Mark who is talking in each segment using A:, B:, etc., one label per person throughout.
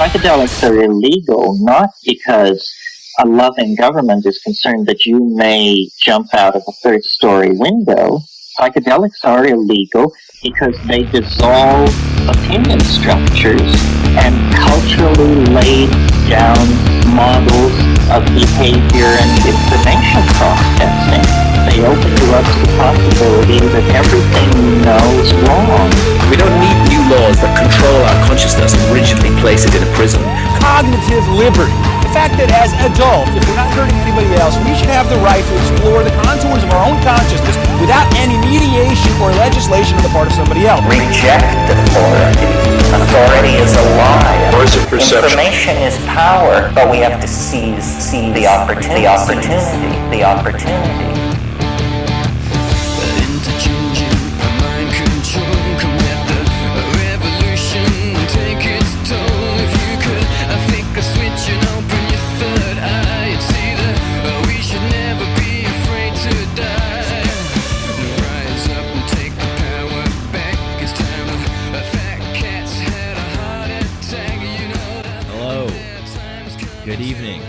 A: Psychedelics are illegal not because a loving government is concerned that you may jump out of a third-story window. Psychedelics are illegal because they dissolve opinion structures and culturally laid down models of behavior and information processing. They open you up to the possibility that everything we know is wrong.
B: We don't need new laws that control our consciousness and rigidly place it in a prison.
C: Cognitive liberty. The fact that as adults, if we're not hurting anybody else, we should have the right to explore the contours of our own consciousness without any mediation or legislation on the part of somebody else.
D: Reject authority. Authority is a lie.
B: Or is it perception?
D: Information is power, but we have to seize the opportunity. The opportunity.
E: Good evening,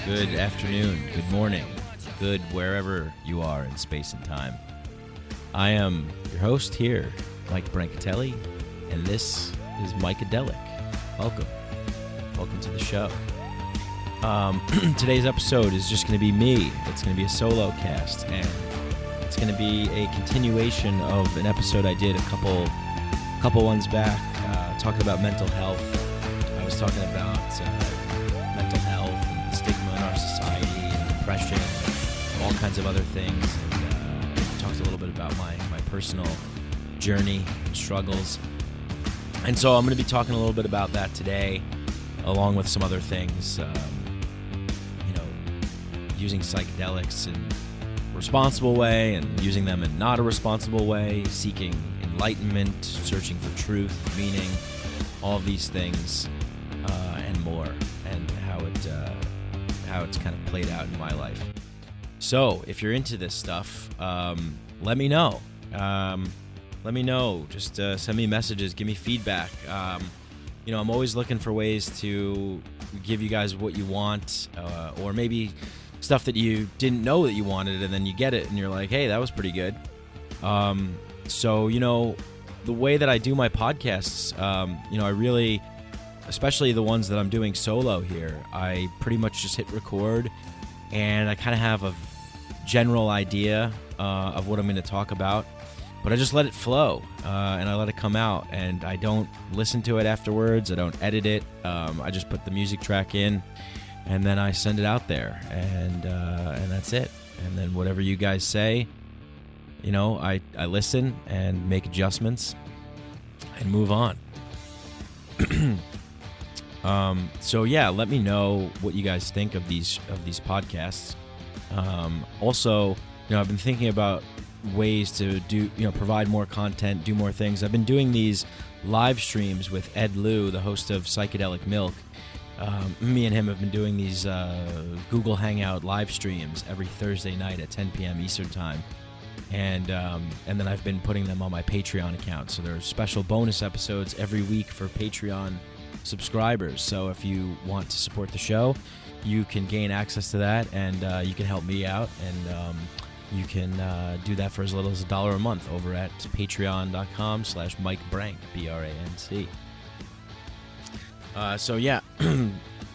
E: good afternoon, good morning, good wherever you are in space and time. I am your host here, Mike Brancatelli, and this is Micadelic. Welcome to the show. Today's episode is just going to be me. It's going to be a solo cast, and it's going to be a continuation of an episode I did a couple ones back, talking about mental health. I was talking about mental health and the stigma in our society and depression and all kinds of other things, and talked a little bit about my personal journey and struggles. And so I'm going to be talking a little bit about that today, along with some other things, using psychedelics in a responsible way and using them in not a responsible way, seeking enlightenment, searching for truth, meaning, all of these things and more, and how it's kind of played out in my life. So if you're into this stuff, let me know. Just send me messages, give me feedback. I'm always looking for ways to give you guys what you want, or maybe stuff that you didn't know that you wanted, and then you get it and you're like, hey, that was pretty good. So the way that I do my podcasts, I really, especially the ones that I'm doing solo here, I pretty much just hit record, and I kind of have a general idea of what I'm going to talk about, but I just let it flow, and I let it come out, and I don't listen to it afterwards. I don't edit it. I just put the music track in, and then I send it out there, and that's it. And then whatever you guys say, I listen and make adjustments and move on. So yeah, let me know what you guys think of these podcasts. Also, I've been thinking about ways to do, provide more content, do more things. I've been doing these live streams with Ed Liu, the host of Psychedelic Milk. Me and him have been doing these Google Hangout live streams every Thursday night at 10 p.m. Eastern Time. And then I've been putting them on my Patreon account. So there are special bonus episodes every week for Patreon subscribers. So if you want to support the show, you can gain access to that, and you can help me out, and you can do that for as little as $1 a month over at patreon.com/MikeBrank, BRANC. So yeah,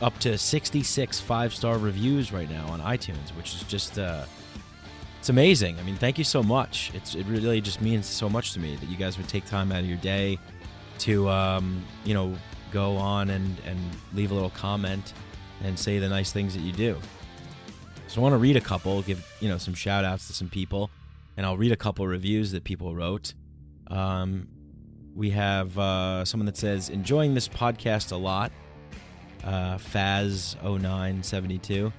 E: up to 66 5-star reviews right now on iTunes, which is just it's amazing. I mean, thank you so much. It really just means so much to me that you guys would take time out of your day to go on and leave a little comment and say the nice things that you do. So I want to read a couple, give some shout outs to some people, and I'll read a couple reviews that people wrote. We have someone that says, enjoying this podcast a lot, Faz0972.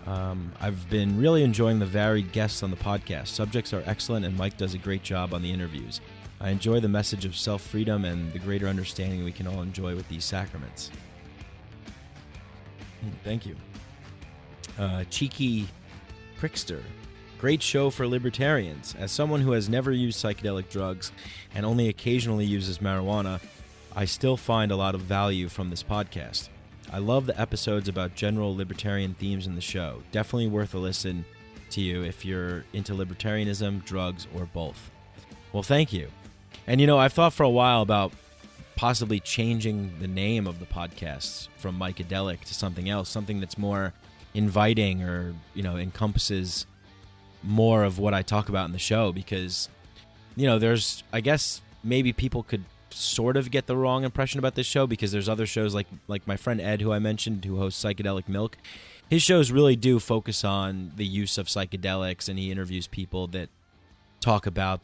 E: I've been really enjoying the varied guests on the podcast. Subjects are excellent, and Mike does a great job on the interviews. I enjoy the message of self-freedom and the greater understanding we can all enjoy with these sacraments. Thank you. Cheeky Prickster. Great show for libertarians. As someone who has never used psychedelic drugs and only occasionally uses marijuana, I still find a lot of value from this podcast. I love the episodes about general libertarian themes in the show. Definitely worth a listen to you if you're into libertarianism, drugs, or both. Well, thank you. And, I've thought for a while about possibly changing the name of the podcasts from Psychedelic to something else, something that's more inviting or, encompasses more of what I talk about in the show, because, there's, I guess, maybe people could sort of get the wrong impression about this show because there's other shows like my friend Ed, who I mentioned, who hosts Psychedelic Milk. His shows really do focus on the use of psychedelics, and he interviews people that talk about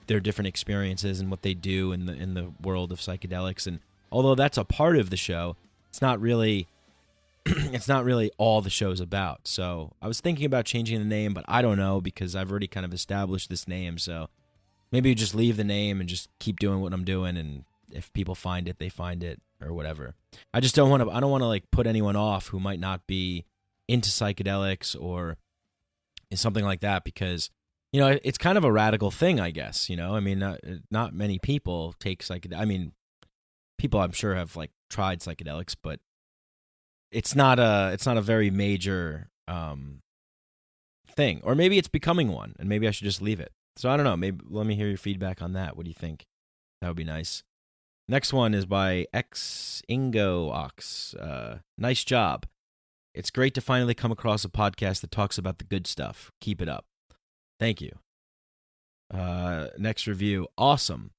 E: their different experiences and what they do in the world of psychedelics. And although that's a part of the show, it's not really all the show's about. So I was thinking about changing the name, but I don't know, because I've already kind of established this name. So maybe just leave the name and just keep doing what I'm doing, and if people find it, they find it, or whatever. I just don't want to like put anyone off who might not be into psychedelics or something like that, because it's kind of a radical thing, I guess. I mean, not many people take psychedelics. I mean, people I'm sure have like tried psychedelics, but it's not a very major thing. Or maybe it's becoming one, and maybe I should just leave it. So I don't know. Maybe let me hear your feedback on that. What do you think? That would be nice. Next one is by X Ingo Ox. Nice job. It's great to finally come across a podcast that talks about the good stuff. Keep it up. Thank you. Next review. Awesome.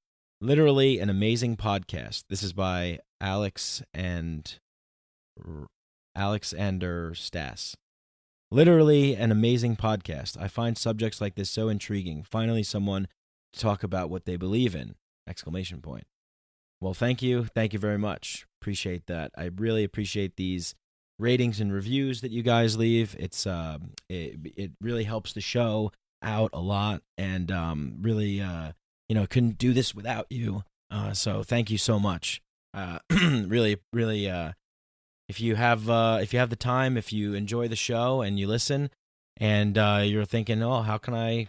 E: Literally an amazing podcast. This is by Alexander Stas. Literally an amazing podcast. I find subjects like this so intriguing. Finally, someone to talk about what they believe in! Exclamation point. Well, thank you. Thank you very much. Appreciate that. I really appreciate these ratings and reviews that you guys leave. It's it really helps the show out a lot, and really couldn't do this without you. So thank you so much. Really, if you have the time, if you enjoy the show and you listen, and you're thinking, oh, how can I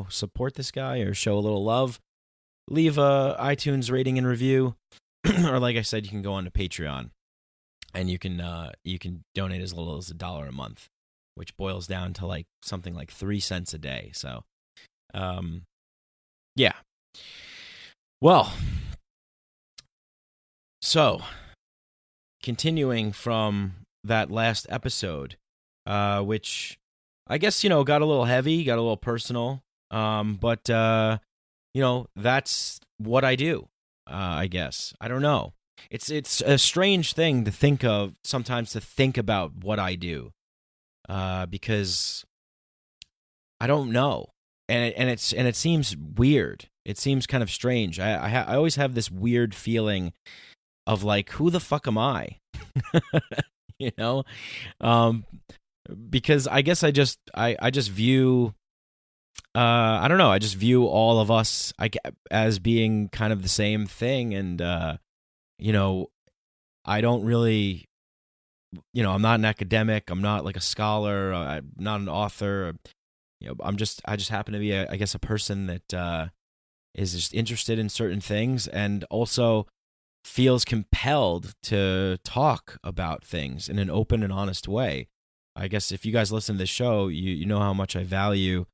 E: support this guy or show a little love, leave a iTunes rating and review, or like I said, you can go on to Patreon, and you can donate as little as $1 a month, which boils down to like something like 3 cents a day. So, yeah. Well, so continuing from that last episode, which I guess, got a little heavy, got a little personal, but that's what I do, I guess. I don't know. It's a strange thing to think of sometimes, to think about what I do, because I don't know, and it seems weird. It seems kind of strange. I always have this weird feeling of like, who the fuck am I? Because I guess I just view, I don't know, I just view all of us as being kind of the same thing, and I don't really, I'm not an academic, I'm not like a scholar, I'm not an author, I just happen to be I guess a person that is just interested in certain things, and also feels compelled to talk about things in an open and honest way. I guess if you guys listen to this show, you know how much I value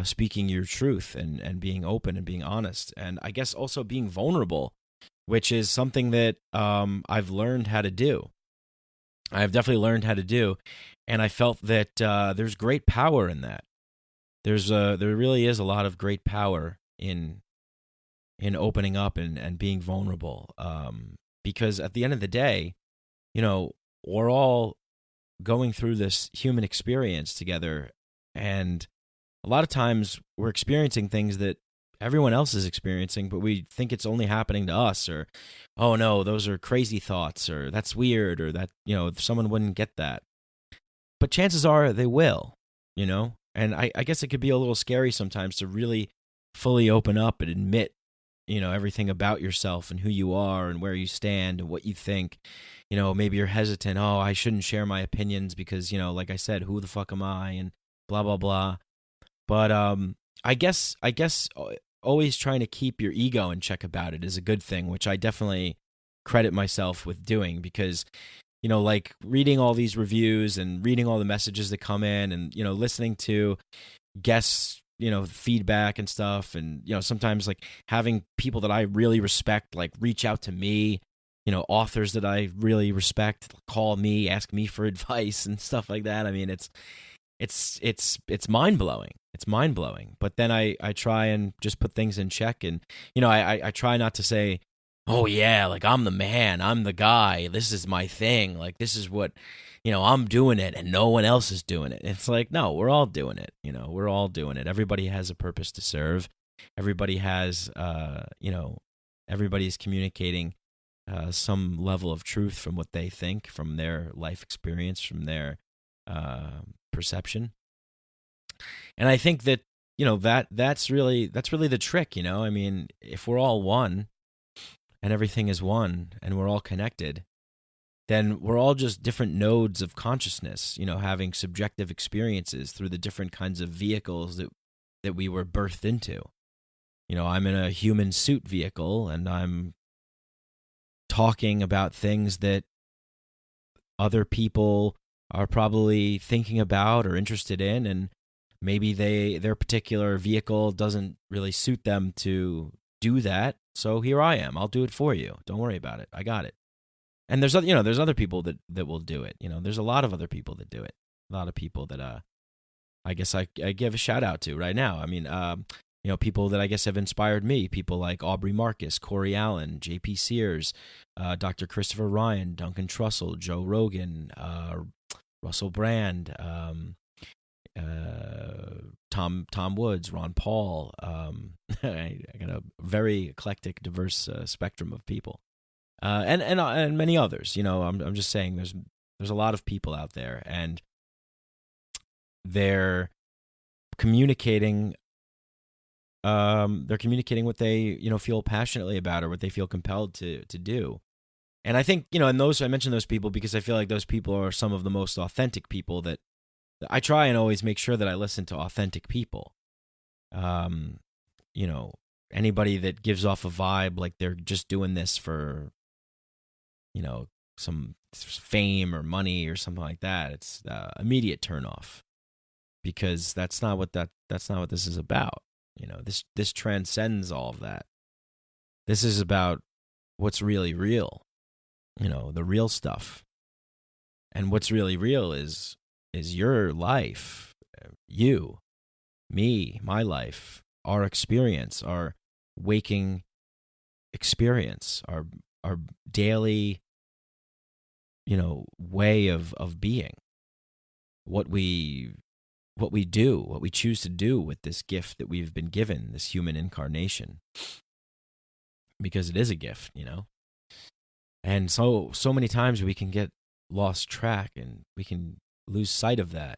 E: speaking your truth and being open and being honest, and I guess also being vulnerable, which is something that I've learned how to do. I've definitely learned how to do, and I felt that there's great power in that. There really is a lot of great power in opening up and being vulnerable, because at the end of the day, we're all going through this human experience together, and a lot of times we're experiencing things that everyone else is experiencing, but we think it's only happening to us, or, oh no, those are crazy thoughts, or that's weird, or that, someone wouldn't get that. But chances are they will, and I guess it could be a little scary sometimes to really fully open up and admit, everything about yourself and who you are and where you stand and what you think. Maybe you're hesitant. Oh, I shouldn't share my opinions because, like I said, who the fuck am I, and blah, blah, blah. But I guess always trying to keep your ego in check about it is a good thing, which I definitely credit myself with doing, because, like reading all these reviews and reading all the messages that come in, and, listening to guests, feedback and stuff. And, sometimes like having people that I really respect, like reach out to me, authors that I really respect, call me, ask me for advice and stuff like that. I mean, it's mind blowing. It's mind blowing. But then I try and just put things in check, and, I try not to say, oh yeah, like I'm the man, I'm the guy, this is my thing, like this is what, I'm doing it and no one else is doing it. It's like, no, we're all doing it. We're all doing it. Everybody has a purpose to serve. Everybody has, everybody's communicating some level of truth from what they think, from their life experience, from their perception. And I think that, that's really the trick, I mean, if we're all one and everything is one and we're all connected, then we're all just different nodes of consciousness, having subjective experiences through the different kinds of vehicles that we were birthed into. I'm in a human suit vehicle, and I'm talking about things that other people are probably thinking about or interested in, and maybe their particular vehicle doesn't really suit them to do that. So here I am. I'll do it for you. Don't worry about it. I got it. And there's other people that will do it. There's a lot of other people that do it. A lot of people that I guess I give a shout out to right now. I mean, people that I guess have inspired me. People like Aubrey Marcus, Corey Allen, J.P. Sears, Dr. Christopher Ryan, Duncan Trussell, Joe Rogan, Russell Brand, Tom Woods, Ron Paul. I got a very eclectic, diverse spectrum of people, and many others. I'm just saying there's a lot of people out there, and they're communicating. They're communicating what they feel passionately about, or what they feel compelled to do. And I think, and I mention those people because I feel like those people are some of the most authentic people that I try and always make sure that I listen to authentic people. Anybody that gives off a vibe like they're just doing this for, some fame or money or something like that, it's immediate turnoff, because that's not what this is about. This transcends all of that. This is about what's really real, the real stuff. And what's really real is your life, you, me, my life, our experience, our waking experience, our daily, way of being. What we do, what we choose to do with this gift that we've been given, this human incarnation, because it is a gift, and so many times we can get lost track, and we can lose sight of that.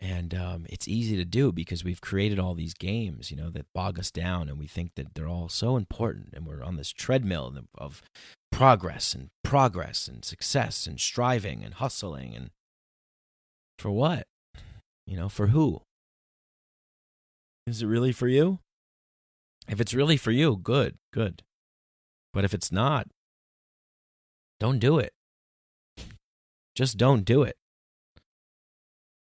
E: And it's easy to do because we've created all these games, that bog us down, and we think that they're all so important, and we're on this treadmill of progress and success and striving and hustling, and for what? For who? Is it really for you? If it's really for you, good. But if it's not, don't do it. Just don't do it.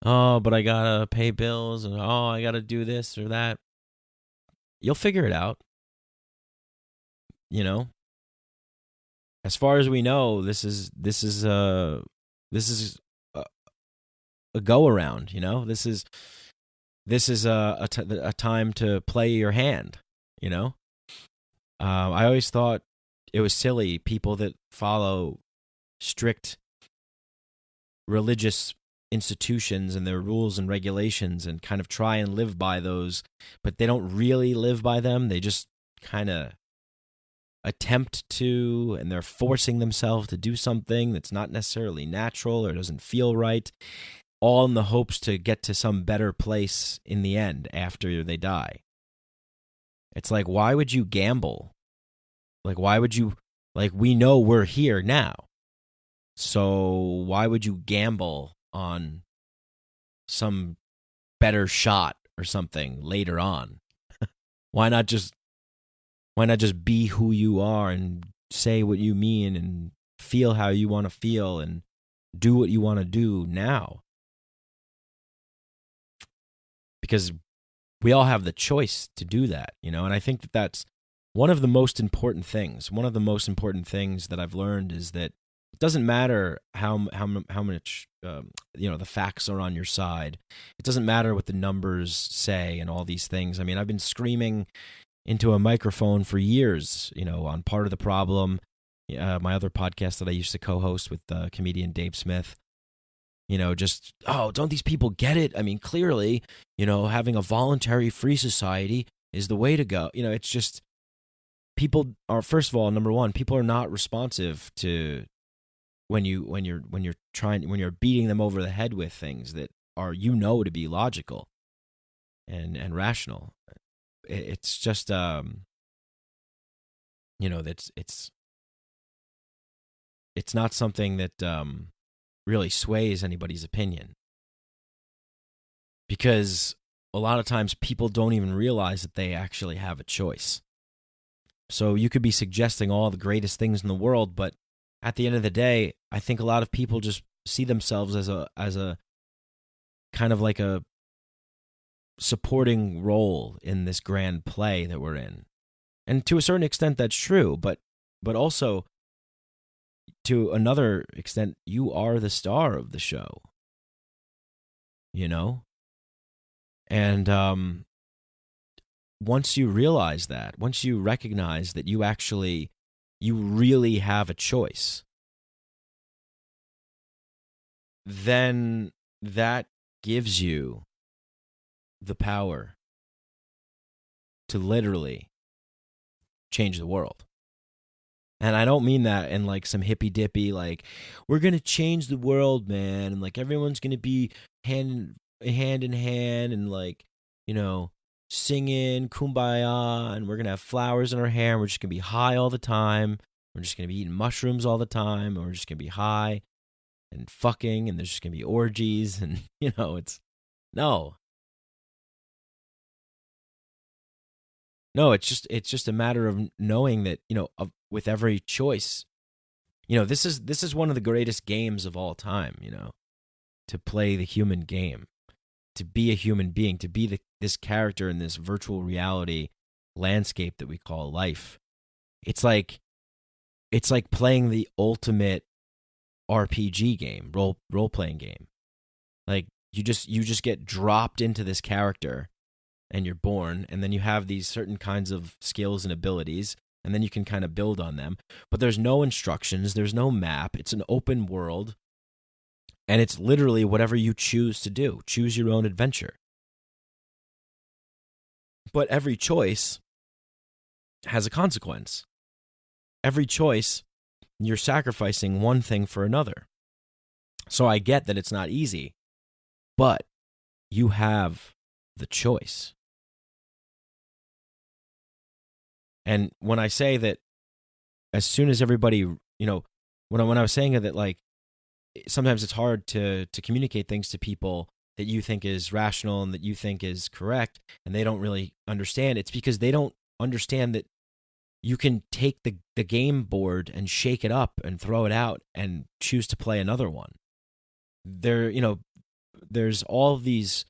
E: Oh, but I gotta pay bills, and I gotta do this or that. You'll figure it out. As far as we know, this is a go around. This is a time to play your hand. I always thought it was silly, people that follow strict religious institutions and their rules and regulations and kind of try and live by those, but they don't really live by them. They just kind of attempt to, and they're forcing themselves to do something that's not necessarily natural or doesn't feel right, all in the hopes to get to some better place in the end after they die. It's like, why would you gamble? Like, why would you, we know we're here now, so why would you gamble on some better shot or something later on? Why not just be who you are and say what you mean and feel how you want to feel and do what you want to do now? Because we all have the choice to do that, you know? And I think that that's one of the most important things. One of the most important things that I've learned is that it doesn't matter how much, the facts are on your side. It doesn't matter what the numbers say and all these things. I mean, I've been screaming into a microphone for years, on Part of the Problem, my other podcast that I used to co-host with comedian Dave Smith. Don't these people get it? I mean, clearly, having a voluntary free society is the way to go. It's just, people are, first of all, number one, people are not responsive to when you're beating them over the head with things that are, to be logical and rational. It's just, it's not something that really sways anybody's opinion, because a lot of times people don't even realize that they actually have a choice. So you could be suggesting all the greatest things in the world, but at the end of the day, I think a lot of people just see themselves as a kind of like a supporting role in this grand play that we're in. And to a certain extent, that's true, but also, to another extent, you are the star of the show, And once you realize that, once you recognize that you really have a choice, then that gives you the power to literally change the world. And I don't mean that in like some hippy dippy, like, we're going to change the world, man. And like, everyone's going to be hand in hand and like, singing kumbaya, and we're going to have flowers in our hair, and we're just going to be high all the time. We're just going to be eating mushrooms all the time. And we're just going to be high and fucking, and there's just going to be orgies. And, it's no. No, it's just a matter of knowing that, with every choice, this is one of the greatest games of all time, to play the human game, to be a human being, to be this character in this virtual reality landscape that we call life. It's like playing the ultimate RPG game, role playing game. Like you just get dropped into this character, and you're born, and then you have these certain kinds of skills and abilities, and then you can kind of build on them. But there's no instructions, there's no map, it's an open world, and it's literally whatever you choose to do. Choose your own adventure. But every choice has a consequence. Every choice, you're sacrificing one thing for another. So I get that it's not easy, but you have the choice. And when I say that, as soon as everybody, when I was saying that, like, sometimes it's hard to communicate things to people that you think is rational and that you think is correct, and they don't really understand, it's because they don't understand that you can take the game board and shake it up and throw it out and choose to play another one. There's all these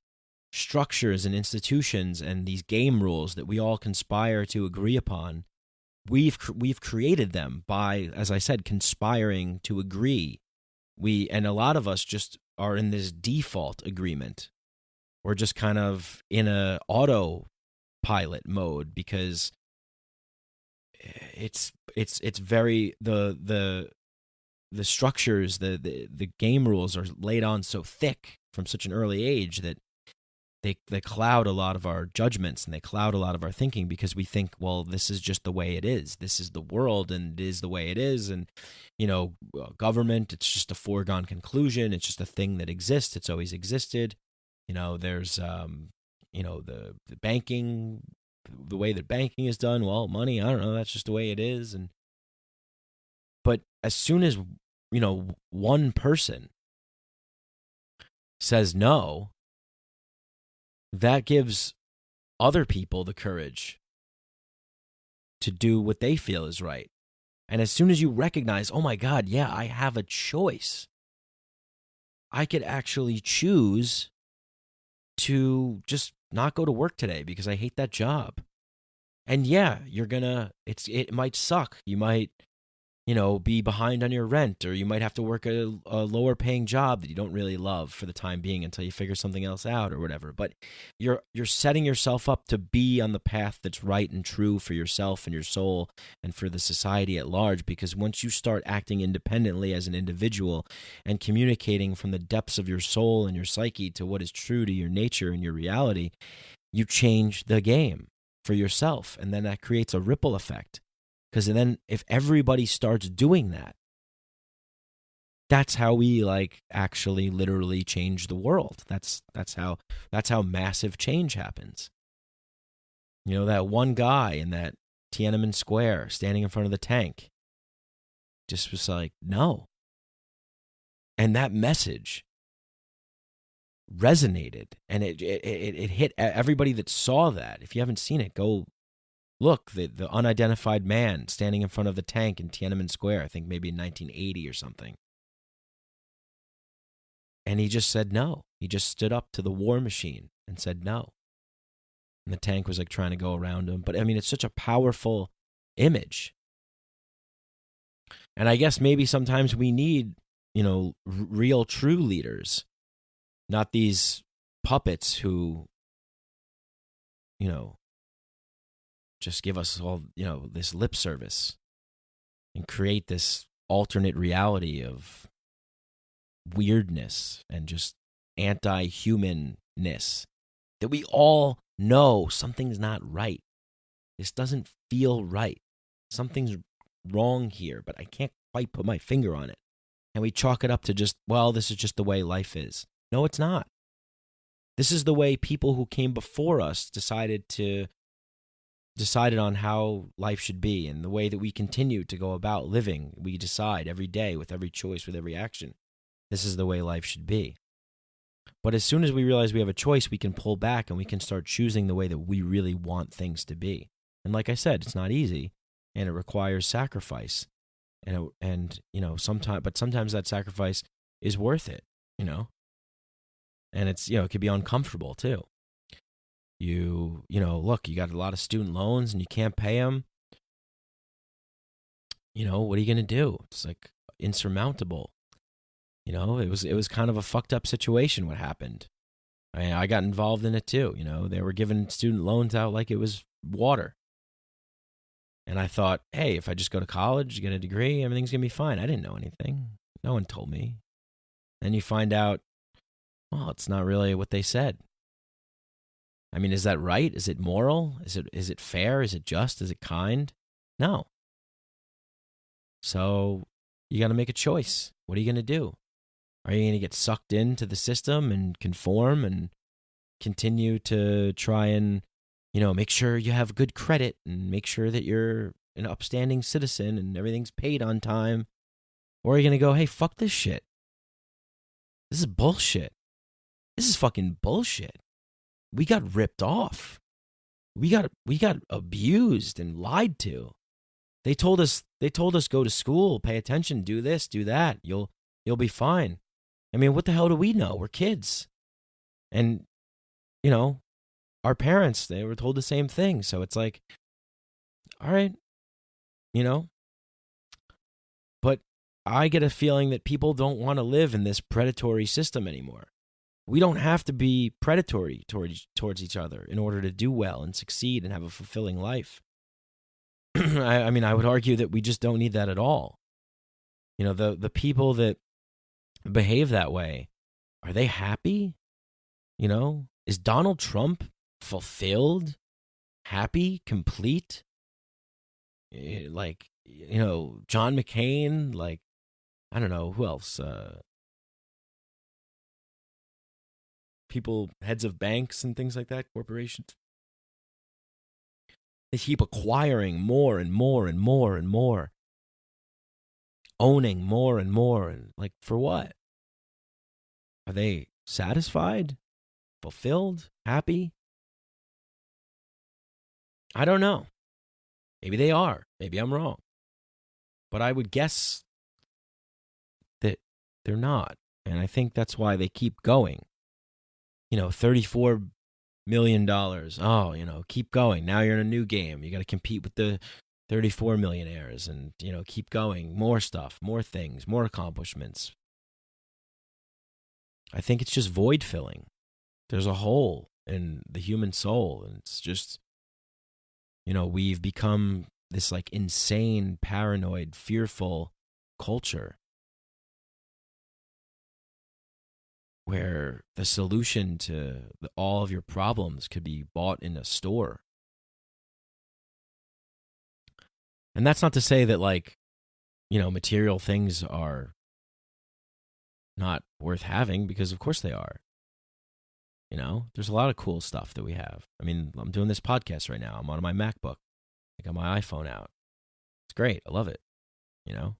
E: structures and institutions and these game rules that we all conspire to agree upon. We've created them by, as I said, conspiring to agree. And a lot of us just are in this default agreement. We're just kind of in a autopilot mode, because it's very the structures, the game rules are laid on so thick from such an early age that they cloud a lot of our judgments, and they cloud a lot of our thinking, because we think, well, this is just the way it is. This is the world, and it is the way it is. And, government, it's just a foregone conclusion. It's just a thing that exists. It's always existed. There's, the banking, the way that banking is done. Well, money, I don't know. That's just the way it is. But as soon as, one person says no, that gives other people the courage to do what they feel is right. And as soon as you recognize, oh my God, yeah, I have a choice. I could actually choose to just not go to work today because I hate that job. And yeah, it might suck. You might, be behind on your rent, or you might have to work a lower paying job that you don't really love for the time being until you figure something else out or whatever. But you're setting yourself up to be on the path that's right and true for yourself and your soul and for the society at large, because once you start acting independently as an individual and communicating from the depths of your soul and your psyche to what is true to your nature and your reality, you change the game for yourself, and then that creates a ripple effect. Because then if everybody starts doing that, that's how we actually literally change the world. That's how massive change happens. That one guy in that Tiananmen Square standing in front of the tank just was like, no. And that message resonated, and it hit everybody that saw that. If you haven't seen it, go look. The unidentified man standing in front of the tank in Tiananmen Square, I think maybe in 1980 or something. And he just said no. He just stood up to the war machine and said no. And the tank was trying to go around him. But I mean, it's such a powerful image. And I guess maybe sometimes we need, real true leaders, not these puppets who, just give us all, this lip service and create this alternate reality of weirdness and just anti-humanness that we all know something's not right. This doesn't feel right. Something's wrong here, but I can't quite put my finger on it. And we chalk it up to just, well, this is just the way life is. No, it's not. This is the way people who came before us decided on how life should be, and the way that we continue to go about living. We decide every day with every choice, with every action. This is the way life should be. But as soon as we realize we have a choice, we can pull back and we can start choosing the way that we really want things to be. And like I said, it's not easy, and it requires sacrifice. And sometimes that sacrifice is worth it, And it's, it could be uncomfortable too. Look, you got a lot of student loans and you can't pay them. What are you going to do? It's insurmountable. It was kind of a fucked up situation what happened. I got involved in it too. They were giving student loans out like it was water. And I thought, hey, if I just go to college, get a degree, everything's going to be fine. I didn't know anything. No one told me. Then you find out, well, it's not really what they said. I mean, is that right? Is it moral? Is it fair? Is it just? Is it kind? No. So you got to make a choice. What are you going to do? Are you going to get sucked into the system and conform and continue to try and, make sure you have good credit and make sure that you're an upstanding citizen and everything's paid on time? Or are you going to go, hey, fuck this shit. This is bullshit. This is fucking bullshit. We got ripped off. We got abused and lied to. They told us go to school, pay attention, do this, do that. You'll be fine. I mean, what the hell do we know? We're kids. And our parents, they were told the same thing. So it's all right, But I get a feeling that people don't want to live in this predatory system anymore. We don't have to be predatory towards each other in order to do well and succeed and have a fulfilling life. I mean, I would argue that we just don't need that at all. The people that behave that way, are they happy? Is Donald Trump fulfilled, happy, complete? John McCain, I don't know, who else? People, heads of banks and things like that, corporations. They keep acquiring more and more and more and more. Owning more and more. And for what? Are they satisfied? Fulfilled? Happy? I don't know. Maybe they are. Maybe I'm wrong. But I would guess that they're not. And I think that's why they keep going. $34 million. Oh, keep going. Now you're in a new game. You got to compete with the 34 millionaires and, keep going. More stuff, more things, more accomplishments. I think it's just void filling. There's a hole in the human soul. And it's just, we've become this like insane, paranoid, fearful culture where the solution to all of your problems could be bought in a store. And that's not to say that material things are not worth having, because of course they are. There's a lot of cool stuff that we have. I mean, I'm doing this podcast right now. I'm on my MacBook. I got my iPhone out. It's great. I love it. I'm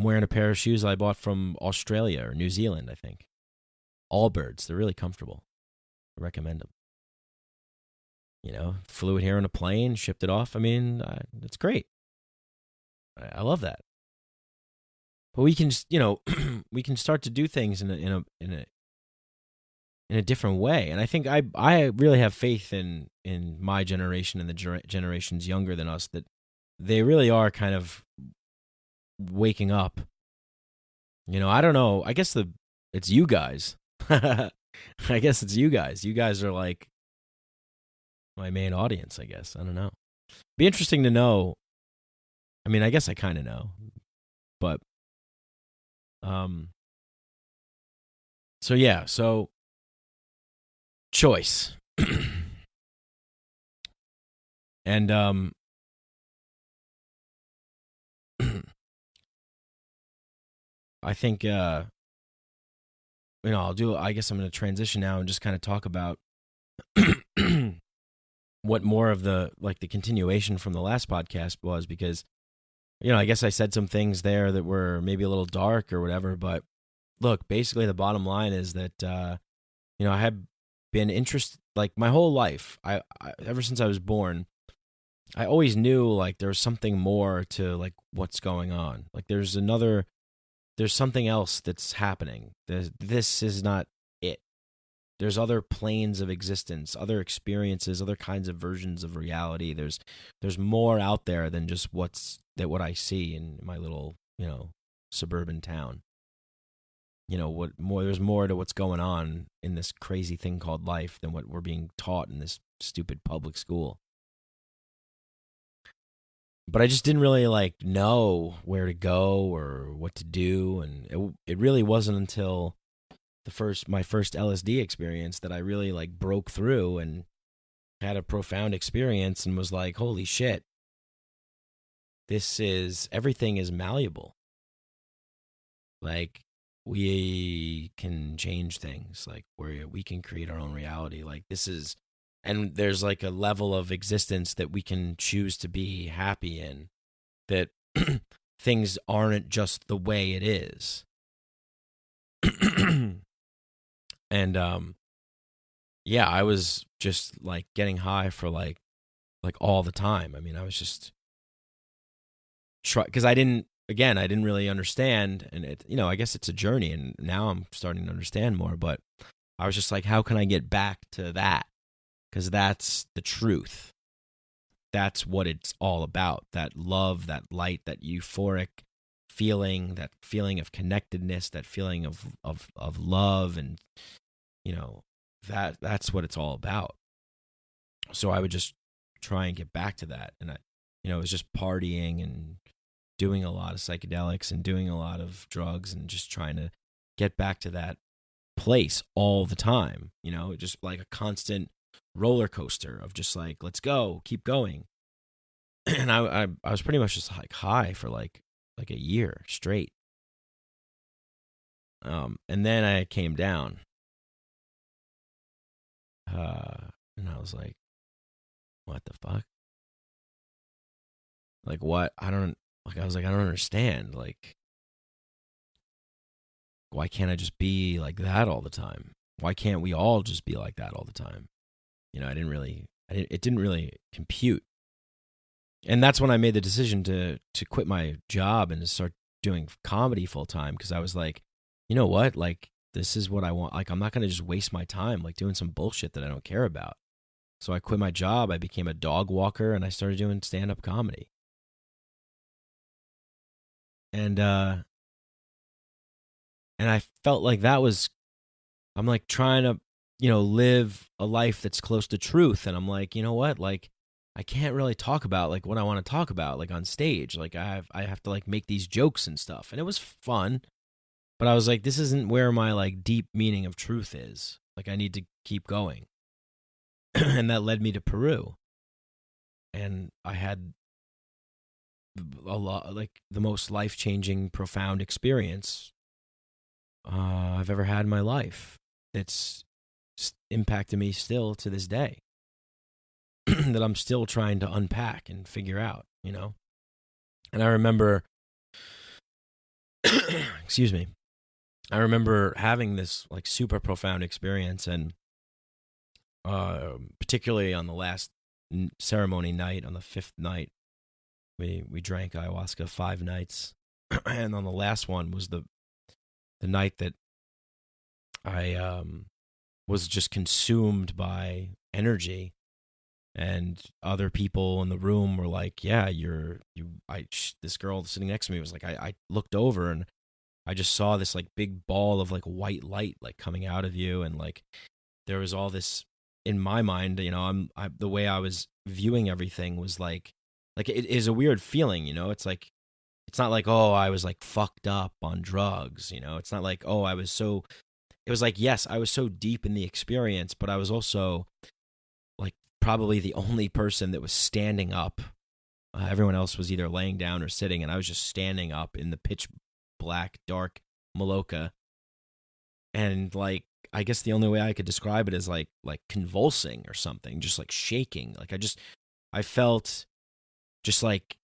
E: wearing a pair of shoes I bought from Australia or New Zealand, I think. Allbirds. They're really comfortable. I recommend them. Flew it here on a plane, shipped it off. I mean, it's great. I love that. But we can just, we can start to do things in a different way. And I think I really have faith in my generation and the generations younger than us, that they really are kind of waking up. I don't know. I guess it's you guys. I guess it's you guys. You guys are like my main audience, I guess. I don't know. Be interesting to know. I mean, I guess I kind of know. But so choice. And I think I guess I'm going to transition now and just kind of talk about what more of the continuation from the last podcast was, because I guess I said some things there that were maybe a little dark or whatever, but look, basically the bottom line is that I have been interested my whole life. I ever since I was born, I always knew there was something more to what's going on. There's something else that's happening. This is not it. There's other planes of existence, other experiences, other kinds of versions of reality. There's more out there than just what I see in my little, suburban town. There's more to what's going on in this crazy thing called life than what we're being taught in this stupid public school. But I just didn't really know where to go or what to do, and it really wasn't until my first LSD experience that I really broke through and had a profound experience and was like, holy shit, everything is malleable. We can change things, where we can create our own reality. And there's a level of existence that we can choose to be happy in, that things aren't just the way it is. And I was just getting high for all the time. I mean, I was just because I didn't really understand, and I guess it's a journey, and now I'm starting to understand more, but I was just how can I get back to that? Because that's the truth. That's what it's all about. That love, that light, that euphoric feeling, that feeling of connectedness, that feeling of love, and that's what it's all about. So I would just try and get back to that, and it was just partying and doing a lot of psychedelics and doing a lot of drugs and just trying to get back to that place all the time. Just a constant roller coaster of just let's go, keep going. And I was pretty much just high for a year straight. And then I came down. And I was like, what the fuck? What? I don't understand. Why can't I just be like that all the time? Why can't we all just be like that all the time? It didn't really compute. And that's when I made the decision to quit my job and to start doing comedy full time, because I was like, you know what? Like, this is what I want. Like, I'm not going to just waste my time like doing some bullshit that I don't care about. So I quit my job. I became a dog walker and I started doing stand-up comedy. And I felt like that was, I'm like trying to, live a life that's close to truth. And I'm like, you know what? Like, I can't really talk about like what I want to talk about like on stage. Like I have to like make these jokes and stuff. And it was fun, but I was like, this isn't where my like deep meaning of truth is. Like, I need to keep going. And that led me to Peru. And I had a lot, like the most life-changing, profound experience I've ever had in my life. It's impacted me still to this day. That I'm still trying to unpack and figure out, And I remember, excuse me, I remember having this like super profound experience, and particularly on the last ceremony night, on the 5th night, we drank ayahuasca 5 nights, and on the last one was the night that I was just consumed by energy. And other people in the room were like, yeah, this girl sitting next to me was like, I looked over and I just saw this like big ball of like white light like coming out of you. And like, there was all this in my mind, the way I was viewing everything was like it is a weird feeling, it's like, it's not like, oh, I was like fucked up on drugs, it's not like, oh, it was like, yes, I was so deep in the experience, but I was also like probably the only person that was standing up. Everyone else was either laying down or sitting, and I was just standing up in the pitch black, dark Maloka. And like, I guess the only way I could describe it is like convulsing or something, just like shaking. Like I felt just like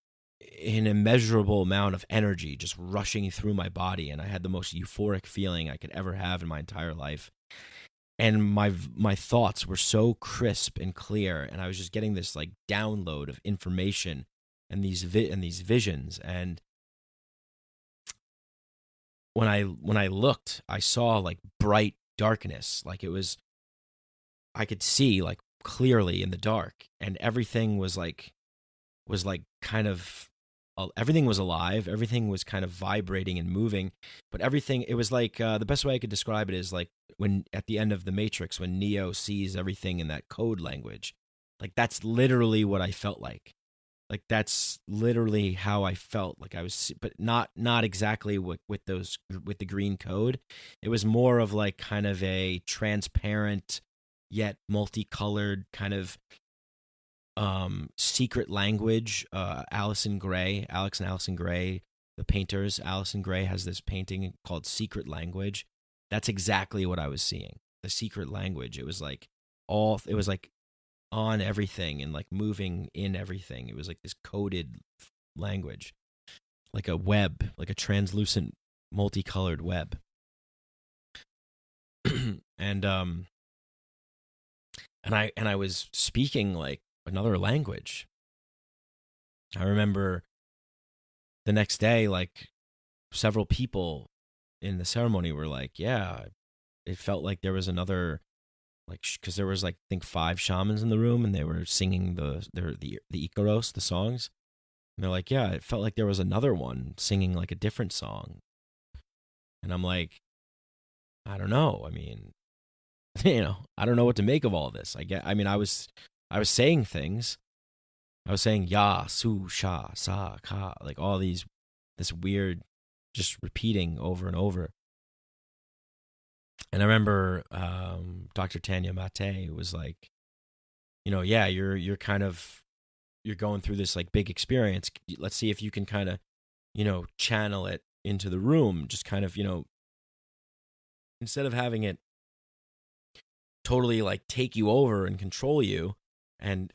E: an immeasurable amount of energy just rushing through my body, and I had the most euphoric feeling I could ever have in my entire life. And my thoughts were so crisp and clear, and I was just getting this like download of information and these visions. And when I looked, I saw like bright darkness, like I could see like clearly in the dark, and everything was kind of, everything was alive, everything was kind of vibrating and moving, but it was like, the best way I could describe it is like when at the end of the Matrix, when Neo sees everything in that code language, like that's literally what I felt like that's literally how I felt like I was, but not exactly with the green code. It was more of like kind of a transparent yet multicolored kind of secret language. Alex and Allison Gray, the painters, Allison Gray has this painting called Secret Language. That's exactly what I was seeing. The secret language. It was like on everything and like moving in everything. It was like this coded language, like a web, like a translucent multicolored web. and I was speaking like another language. I remember the next day, like several people in the ceremony were like, yeah, it felt like there was another, like, because there was like, I think 5 shamans in the room, and they were singing the Icaros, the songs. And they're like, yeah, it felt like there was another one singing like a different song. And I'm like, I don't know. I mean, I don't know what to make of all this. I was saying things. I was saying ya, su, sha, sa, ka, like all this weird, just repeating over and over. And I remember Dr. Tanya Mate was like, yeah, you're going through this like big experience. Let's see if you can kind of, channel it into the room. Just kind of, instead of having it totally like take you over and control you and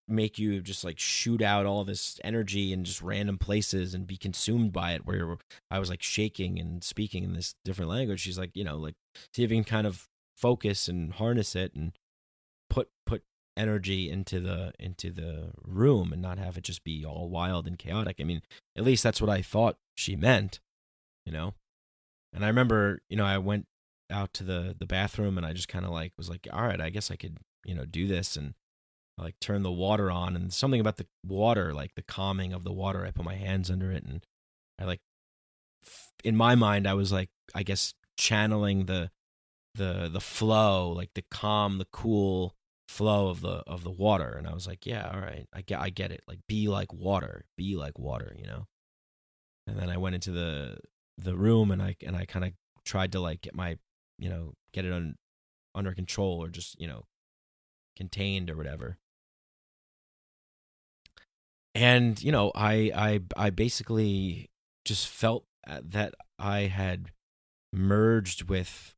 E: make you just like shoot out all this energy in just random places and be consumed by it, where I was like shaking and speaking in this different language. She's like, like see if you can kind of focus and harness it and put energy into the room and not have it just be all wild and chaotic. I mean, at least that's what I thought she meant, you know? And I remember, you know, I went out to the bathroom and I just kind of like was like, all right, I guess I could, you know, do this. And I like turn the water on, and something about the water, like the calming of the water, I put my hands under it, and I like, in my mind, I was like, I guess channeling the flow, like the calm, the cool flow of the water. And I was like, yeah, all right, I get it. Like, be like water, you know? And then I went into the room and I kind of tried to like get my, you know, get it under control, or just, you know, contained or whatever. And, you know, I basically just felt that I had merged with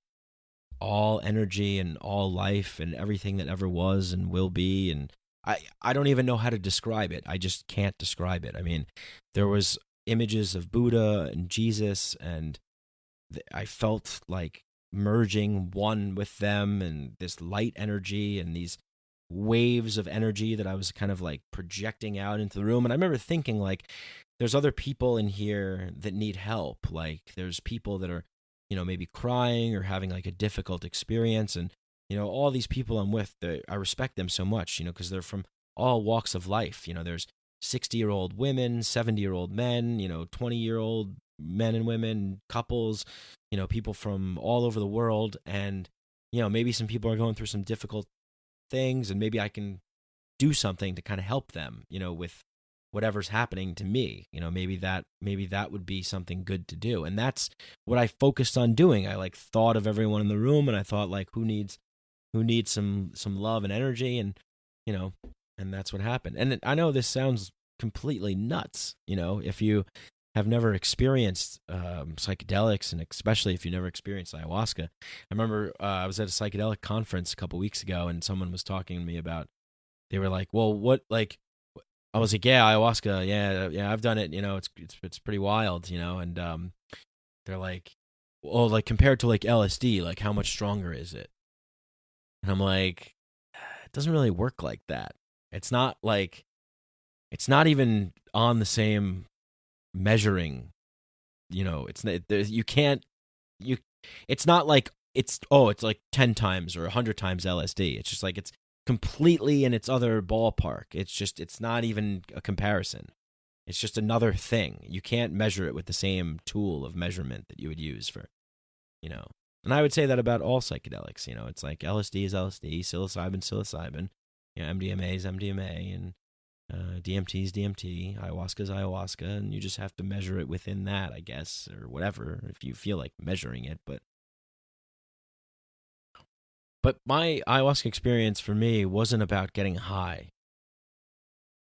E: all energy and all life and everything that ever was and will be. And I don't even know how to describe it. I just can't describe it. I mean, there was images of Buddha and Jesus, and I felt like merging one with them, and this light energy and these waves of energy that I was kind of like projecting out into the room. And I remember thinking, like, there's other people in here that need help. Like, there's people that are, you know, maybe crying or having like a difficult experience. And, you know, all these people I'm with, I respect them so much, you know, because they're from all walks of life. You know, there's 60-year-old women, 70-year-old men, you know, 20-year-old men and women, couples, you know, people from all over the world. And, you know, maybe some people are going through some difficult things, and maybe I can do something to kind of help them, you know, with whatever's happening to me. You know, maybe that would be something good to do. And that's what I focused on doing. I like thought of everyone in the room, and I thought, like, who needs some love and energy, and, you know, and that's what happened. And I know this sounds completely nuts, you know, if you have never experienced psychedelics, and especially if you never experienced ayahuasca. I remember I was at a psychedelic conference a couple weeks ago, and someone was talking to me about, they were like, well, what, like, I was like, yeah, ayahuasca, yeah, I've done it, you know, it's pretty wild, you know. And they're like, well, like, compared to like LSD, like, how much stronger is it? And I'm like, it doesn't really work like that. It's not even on the same measuring, you know. It's not like it's like 10 times or 100 times LSD. It's just like, it's completely in its other ballpark. It's not even a comparison. It's just another thing. You can't measure it with the same tool of measurement that you would use for, you know. And I would say that about all psychedelics, you know. It's like LSD is LSD, psilocybin, you know, MDMA is MDMA, and DMT is DMT, ayahuasca is ayahuasca, and you just have to measure it within that, I guess, or whatever, if you feel like measuring it. But my ayahuasca experience for me wasn't about getting high,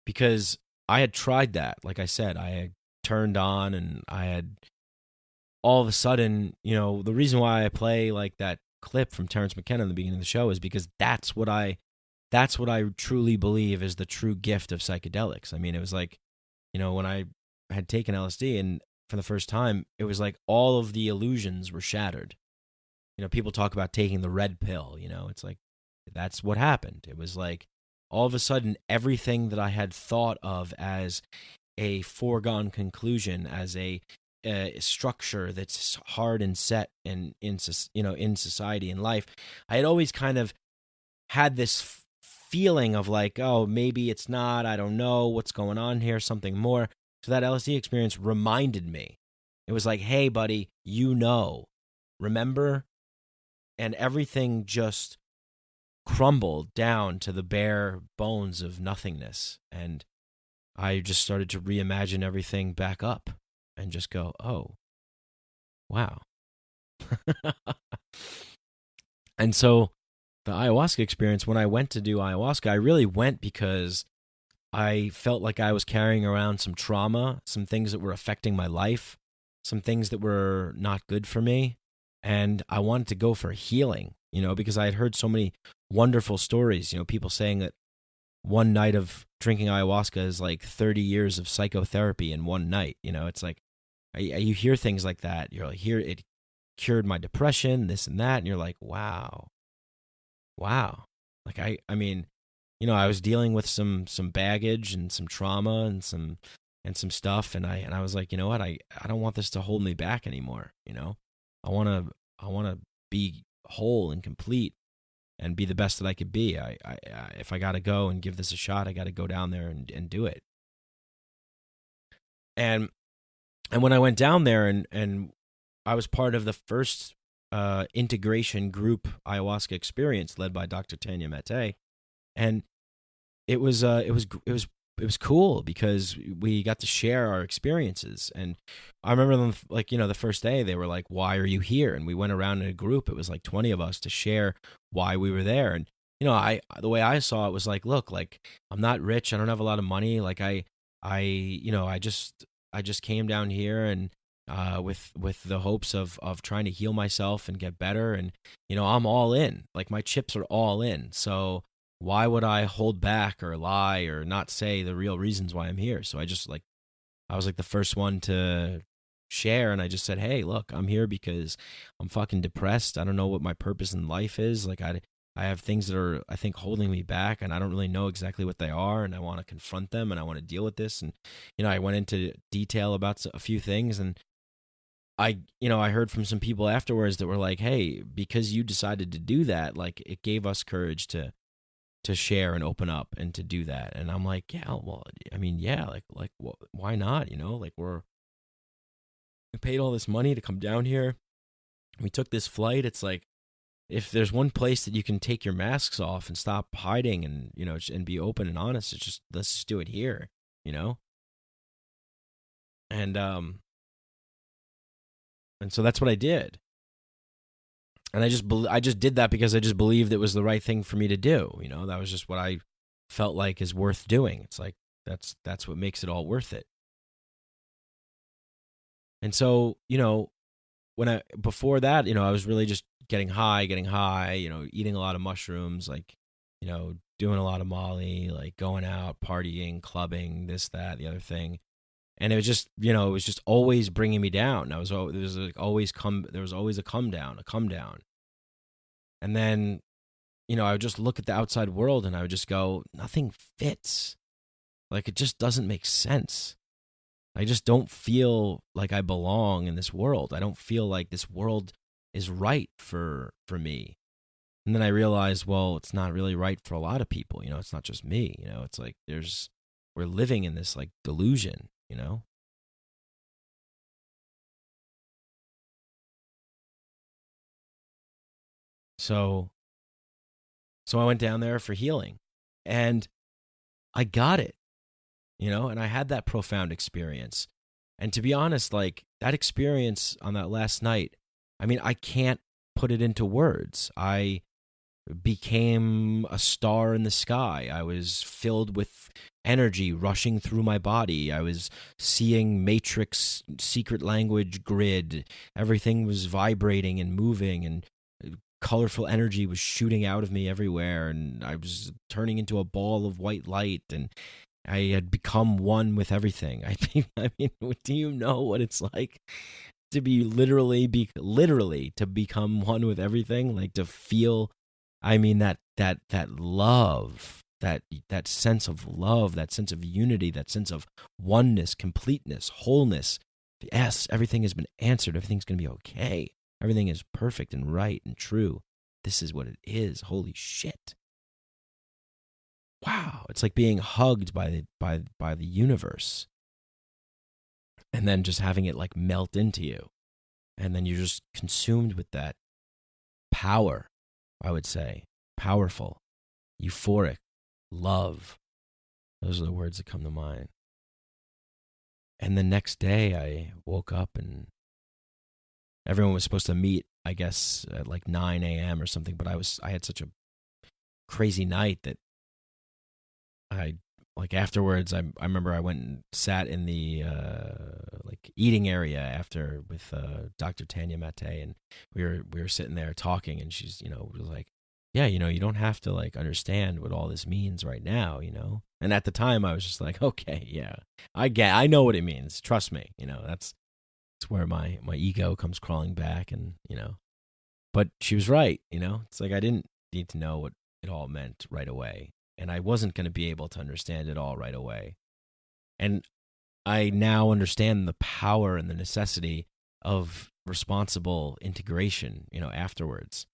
E: because I had tried that. Like I said, I had turned on, and I had all of a sudden, you know, the reason why I play like that clip from Terrence McKenna in the beginning of the show is because that's what I truly believe is the true gift of psychedelics. I mean, it was like, you know, when I had taken LSD, and for the first time, it was like all of the illusions were shattered. You know, people talk about taking the red pill, you know, it's like, that's what happened. It was like, all of a sudden, everything that I had thought of as a foregone conclusion, as a structure that's hard and set in society and life, I had always kind of had this feeling of like, oh, maybe it's not, I don't know what's going on here, something more. So that LSD experience reminded me. It was like, hey, buddy, you know, remember? And everything just crumbled down to the bare bones of nothingness. And I just started to reimagine everything back up and just go, oh, wow. And so the ayahuasca experience, when I went to do ayahuasca, I really went because I felt like I was carrying around some trauma, some things that were affecting my life, some things that were not good for me. And I wanted to go for healing, you know, because I had heard so many wonderful stories, you know, people saying that one night of drinking ayahuasca is like 30 years of psychotherapy in one night. You know, it's like, you hear things like that. You're like, here, it cured my depression, this and that. And you're like, wow. Like, I mean, I was dealing with some baggage and some trauma and some stuff, and I was like, you know what, I don't want this to hold me back anymore. I want to be whole and complete and be the best that I could be. I if I got to go and give this a shot, I got to go down there and do it. And when I went down there and I was part of the first integration group Ayahuasca Experience led by Dr. Tanya Mate, and it was cool because we got to share our experiences. And I remember them, like, the first day they were like, "Why are you here?" And we went around in a group. It was like 20 of us to share why we were there. And the way I saw it was like, look, like, I'm not rich. I don't have a lot of money. Like I just came down here and with the hopes of trying to heal myself and get better. And I'm all in. Like, my chips are all in. So why would I hold back or lie or not say the real reasons why I'm here? So I was like the first one to share, and I just said, hey, look, I'm here because I'm fucking depressed. I don't know what my purpose in life is. Like, I have things that are, I think, holding me back, and I don't really know exactly what they are, and I want to confront them, and I want to deal with this. And I went into detail about a few things, and I heard from some people afterwards that were like, hey, because you decided to do that, like, it gave us courage to share and open up and to do that. And I'm like, yeah, well, I mean, yeah, like, why not? Like, we paid all this money to come down here. We took this flight. It's like, if there's one place that you can take your masks off and stop hiding and, and be open and honest, it's just, let's just do it here, And so that's what I did. And I just did that because I just believed it was the right thing for me to do. That was just what I felt like is worth doing. It's like, that's what makes it all worth it. And so, before that, I was really just getting high, eating a lot of mushrooms, like, doing a lot of Molly, like going out, partying, clubbing, this, that, the other thing. And it was just, it was just always bringing me down. There was always a come down. And then, I would just look at the outside world and I would just go, nothing fits. Like, it just doesn't make sense. I just don't feel like I belong in this world. I don't feel like this world is right for me. And then I realized, well, it's not really right for a lot of people. It's not just me. It's like we're living in this, like, delusion. So I went down there for healing, and I got it, and I had that profound experience. And to be honest, like, that experience on that last night, I mean, I can't put it into words. I became a star in the sky. I was filled with energy rushing through my body. I was seeing Matrix secret language grid. Everything was vibrating and moving, and colorful energy was shooting out of me everywhere. And I was turning into a ball of white light, and I had become one with everything. I mean, do you know what it's like to be literally to become one with everything? Like, to feel, I mean, that love, that sense of love, that sense of unity, that sense of oneness, completeness, wholeness. Yes, everything has been answered. Everything's going to be okay. Everything is perfect and right and true. This is what it is. Holy shit. Wow. It's like being hugged by the universe. And then just having it, like, melt into you. And then you're just consumed with that power, I would say. Powerful, euphoric, love. Those are the words that come to mind. And the next day I woke up and everyone was supposed to meet, I guess, at like 9 a.m. or something. But I had such a crazy night that afterwards, I remember I went and sat in the like eating area after with Dr. Tanya Mate, and we were sitting there talking, and she's was like, yeah, you don't have to, like, understand what all this means right now, And at the time, I was just like, okay, yeah, I know what it means. Trust me, that's where my ego comes crawling back, and But she was right, It's like I didn't need to know what it all meant right away. and I wasn't going to be able to understand it all right away. And I now understand the power and the necessity of responsible integration, afterwards,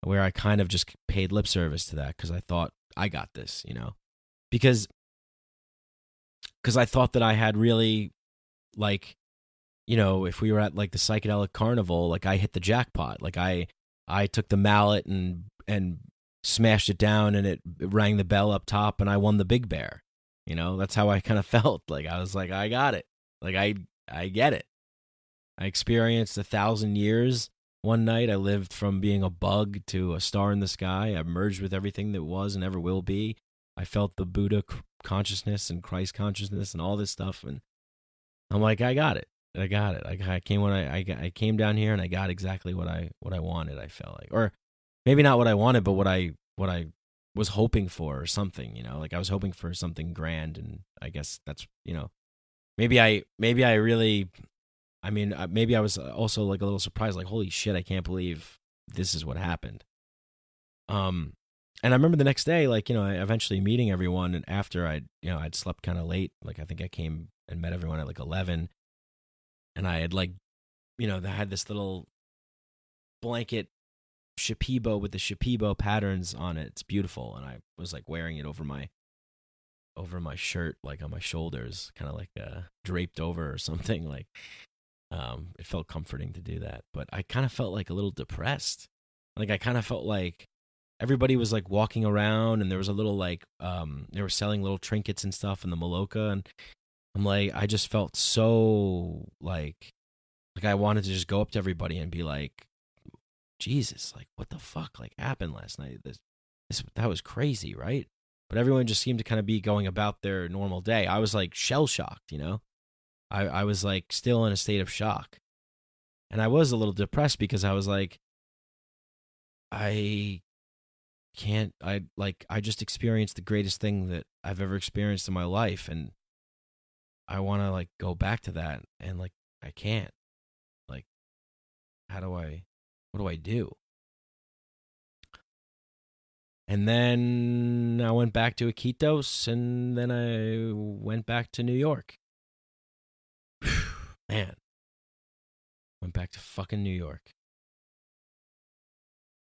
E: where I kind of just paid lip service to that because I thought I got this, because I thought that I had really, like, if we were at like the psychedelic carnival, like I hit the jackpot. Like I took the mallet and smashed it down, and it rang the bell up top, and I won the big bear. That's how I kind of felt. Like I was like, I got it. Like I get it. I experienced 1,000 years. One night I lived from being a bug to a star in the sky. I merged with everything that was and ever will be. I felt the Buddha consciousness and Christ consciousness and all this stuff, and I'm like, I got it. I got it. I came down here and I got exactly what I wanted. I felt like, or maybe not what I wanted, but what I was hoping for, or something. Like I was hoping for something grand, and I guess that's maybe I really. I mean, maybe I was also like a little surprised, like, holy shit, I can't believe this is what happened. And I remember the next day, like, I eventually meeting everyone, and after I'd slept kind of late, like I think I came and met everyone at like 11, and I had like, I had this little blanket shipibo with the shipibo patterns on it. It's beautiful, and I was like wearing it over my shirt, like on my shoulders, kind of like draped over or something, like. It felt comforting to do that, but I kind of felt like a little depressed. Like I kind of felt like everybody was like walking around, and there was a little like they were selling little trinkets and stuff in the Maloka, and I'm like, I just felt so like I wanted to just go up to everybody and be like, Jesus, like what the fuck like happened last night? That was crazy, right? But everyone just seemed to kind of be going about their normal day. I was like shell shocked, I was like still in a state of shock, and I was a little depressed because I was like, I just experienced the greatest thing that I've ever experienced in my life, and I want to like go back to that, and like I can't. Like, what do I do? And then I went back to Iquitos, and then I went back to New York. Man, went back to fucking New York.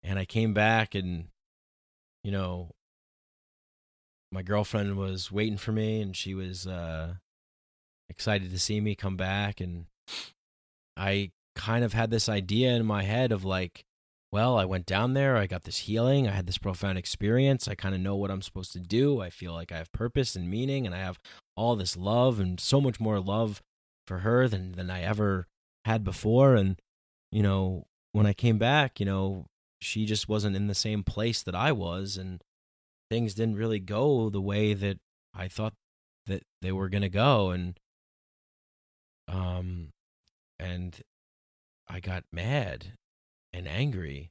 E: And I came back, and, my girlfriend was waiting for me, and she was excited to see me come back. And I kind of had this idea in my head of like, well, I went down there, I got this healing, I had this profound experience, I kind of know what I'm supposed to do, I feel like I have purpose and meaning, and I have all this love, and so much more love for her than I ever had before. And, when I came back, she just wasn't in the same place that I was, and things didn't really go the way that I thought that they were going to go. And I got mad and angry,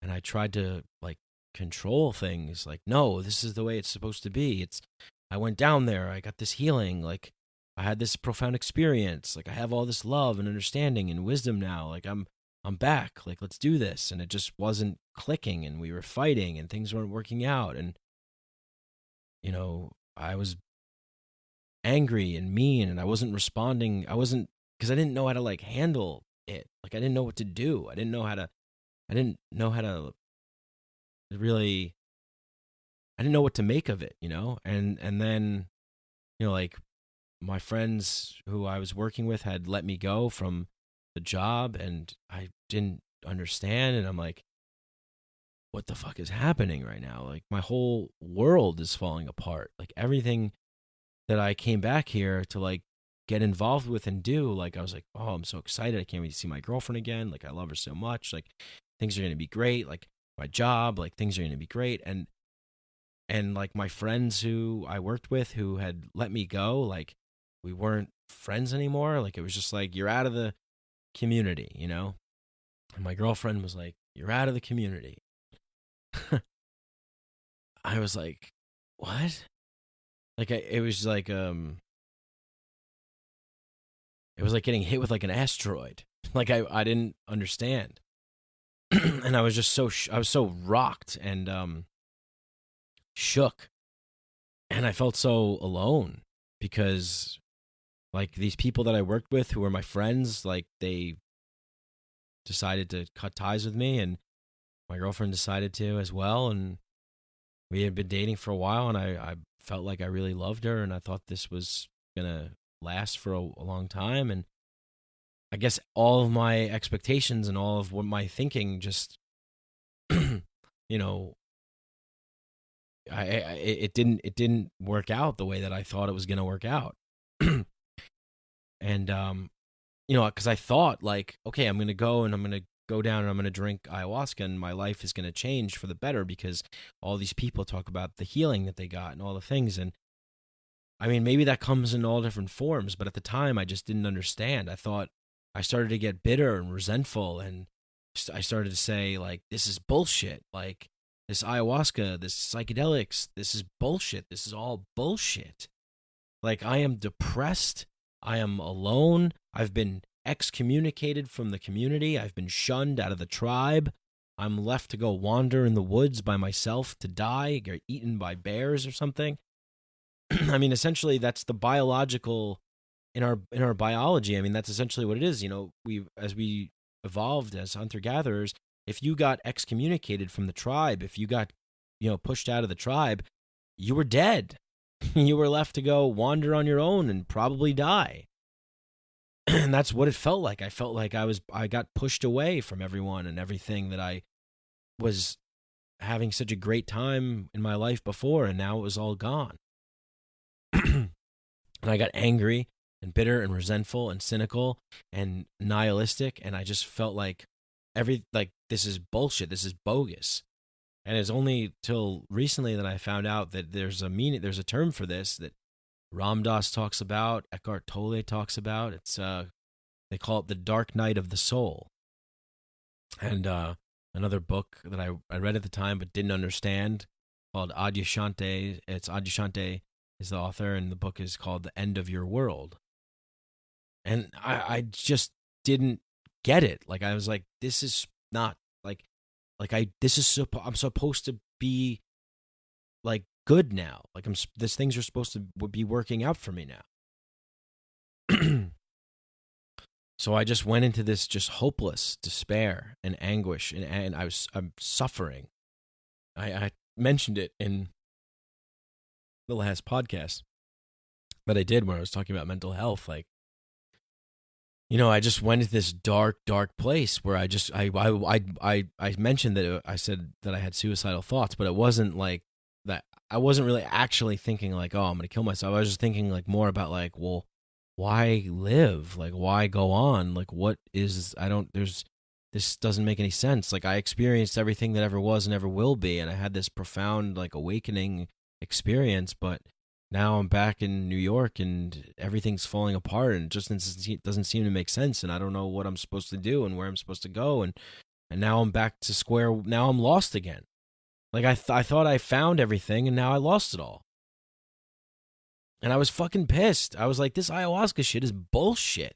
E: and I tried to like control things, like, no, this is the way it's supposed to be. I went down there, I got this healing, like I had this profound experience, like I have all this love and understanding and wisdom now, like I'm back, like let's do this. And it just wasn't clicking, and we were fighting, and things weren't working out, and I was angry and mean, and I wasn't responding. Because I didn't know how to like handle it. Like I didn't know what to do. I didn't know how to really, I didn't know what to make of it, and then, like my friends who I was working with had let me go from the job, and I didn't understand. And I'm like, what the fuck is happening right now? Like my whole world is falling apart. Like everything that I came back here to like get involved with and do, like I was like, oh, I'm so excited, I can't wait to see my girlfriend again, like I love her so much, like things are going to be great, like my job, like things are going to be great. And like my friends who I worked with who had let me go, like we weren't friends anymore. Like it was just like, you're out of the community, and my girlfriend was like, you're out of the community. I was like, what? Like it was like it was like getting hit with like an asteroid. Like I didn't understand. And I was just I was so rocked. And shook. And I felt so alone because, like, these people that I worked with who were my friends, like, they decided to cut ties with me, and my girlfriend decided to as well. And we had been dating for a while, and I felt like I really loved her, and I thought this was going to last for a long time. And I guess all of my expectations and all of what my thinking just, you know, it didn't work out the way that I thought it was going to work out. And, you know, because I thought, like, okay, I'm going to go and I'm going to go down and I'm going to drink ayahuasca and my life is going to change for the better because all these people talk about the healing that they got and all the things. And I mean, maybe that comes in all different forms, but at the time I just didn't understand. I thought I started to get bitter and resentful, and I started to say, like, this is bullshit. Like, this ayahuasca, this psychedelics, this is bullshit. This is all bullshit. Like, I am depressed. I am alone. I've been excommunicated from the community. I've been shunned out of the tribe. I'm left to go wander in the woods by myself to die, get eaten by bears or something. I mean, essentially, that's the biological in our biology. I mean, that's essentially what it is. You know, as we evolved as hunter-gatherers, if you got excommunicated from the tribe, if you got, you know, pushed out of the tribe, you were dead. You were left to go wander on your own and probably die. And that's what it felt like. I felt like I got pushed away from everyone and everything that I was having such a great time in my life before, and now it was all gone. And I got angry and bitter and resentful and cynical and nihilistic, and I just felt like this is bullshit, this is bogus. And it's only till recently that I found out that there's a term for this that Ram Dass talks about, Eckhart Tolle talks about. It's they call it the dark night of the soul. And another book that I read at the time but didn't understand, called Adyashanti. It's Adyashanti is the author, and the book is called The End of Your World. And I just didn't get it. Like, I was like, this is not I'm supposed to be like good now. Like, these things are supposed to be working out for me now. So I just went into this just hopeless despair and anguish, and I'm suffering. I mentioned it in the last podcast that I did where I was talking about mental health. Like, you know, I just went into this dark place where I mentioned that I said that I had suicidal thoughts, but it wasn't like that. I wasn't really actually thinking like, oh, I'm going to kill myself. I was just thinking like more about like, well, why live? Like, why go on? Like, this doesn't make any sense. Like, I experienced everything that ever was and ever will be, and I had this profound like awakening experience, but now I'm back in New York and everything's falling apart and it just doesn't seem to make sense, and I don't know what I'm supposed to do and where I'm supposed to go, and now I'm back to now I'm lost again. Like, I thought I found everything and now I lost it all. And I was fucking pissed. I was like, this ayahuasca shit is bullshit.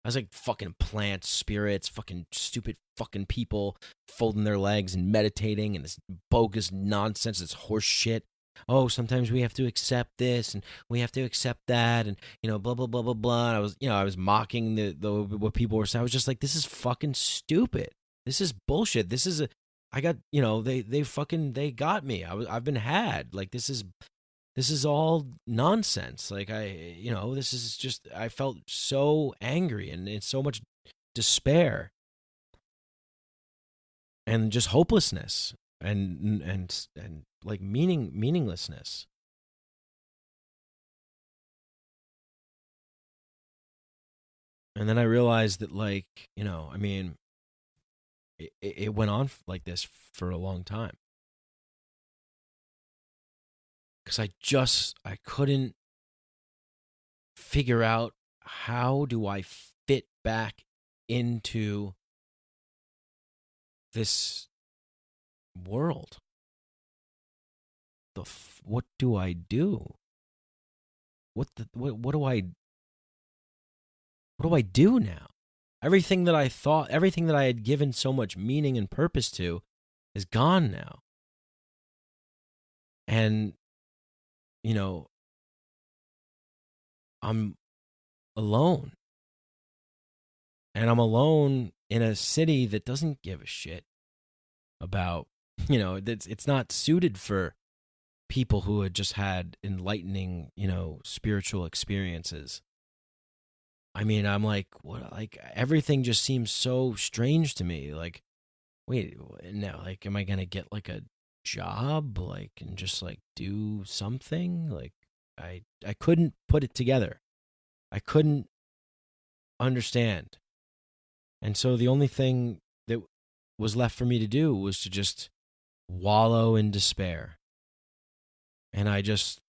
E: I was like, fucking plants, spirits, fucking stupid fucking people folding their legs and meditating and this bogus nonsense, this horse shit. Oh, sometimes we have to accept this and we have to accept that, and, you know, blah blah blah blah blah. And I was mocking the what people were saying. I was just like, this is fucking stupid. This is bullshit. They got me. I've been had. Like, this is all nonsense. Like, this is just, I felt so angry and in so much despair and just hopelessness and like meaninglessness. And then I realized that, like, I mean, it went on like this for a long time. Because I couldn't figure out, how do I fit back into this world? What do I do? What do I do now? Everything that I had given so much meaning and purpose to is gone now. And, you know, I'm alone. And I'm alone in a city that doesn't give a shit about, it's not suited for people who had just had enlightening, spiritual experiences. I mean, I'm like, what? Like, everything just seems so strange to me. Like, wait, now, like, am I gonna get like a job, like, and just like do something? Like, I couldn't put it together. I couldn't understand. And so the only thing that was left for me to do was to just wallow in despair. And I just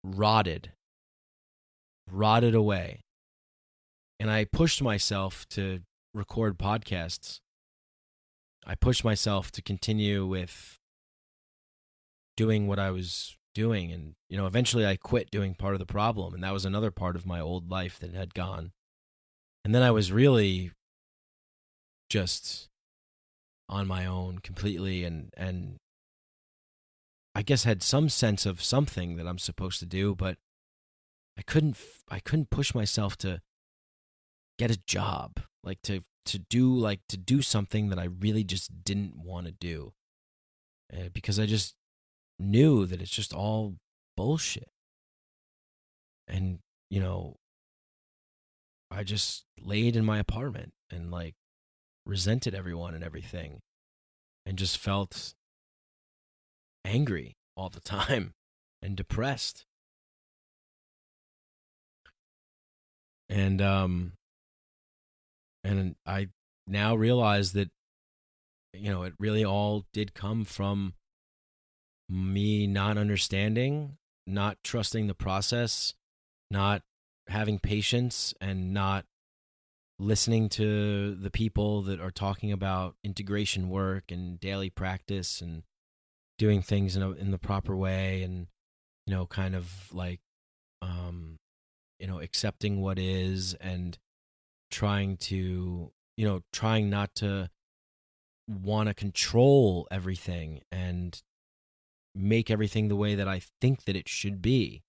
E: rotted away. And I pushed myself to record podcasts. I pushed myself to continue with doing what I was doing. And, eventually I quit doing Part of the Problem. And that was another part of my old life that had gone. And then I was really just on my own completely, and I guess had some sense of something that I'm supposed to do, but I couldn't push myself to get a job, like to do something that I really just didn't want to do, because I just knew that it's just all bullshit. And I just laid in my apartment and like resented everyone and everything, and just felt angry all the time and depressed. And I now realize that it really all did come from me not understanding, not trusting the process, not having patience, and not listening to the people that are talking about integration work and daily practice and doing things in the proper way, and kind of like accepting what is, and trying not to want to control everything and make everything the way that I think that it should be.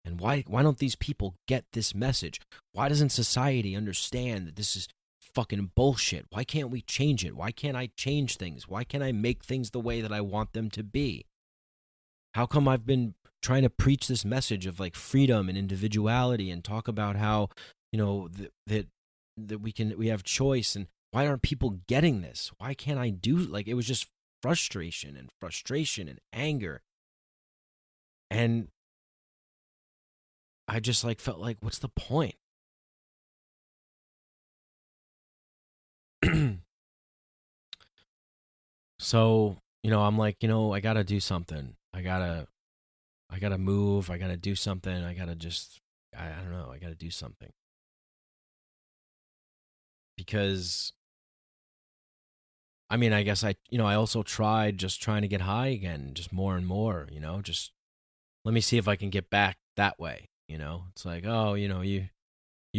E: And why don't these people get this message? Why doesn't society understand that this is fucking bullshit? Why can't we change it? Why can't I change things? Why can't I make things the way that I want them to be? How come I've been trying to preach this message of like freedom and individuality and talk about how, that we have choice, and why aren't people getting this? Why can't I do, like, it was just frustration and anger. And I just like felt like, what's the point? So, I'm like, I gotta do something. I gotta move. I gotta do something. I gotta just, I don't know. I gotta do something. Because, I mean, I guess I also tried just trying to get high again, just more and more, just let me see if I can get back that way. It's like, oh, you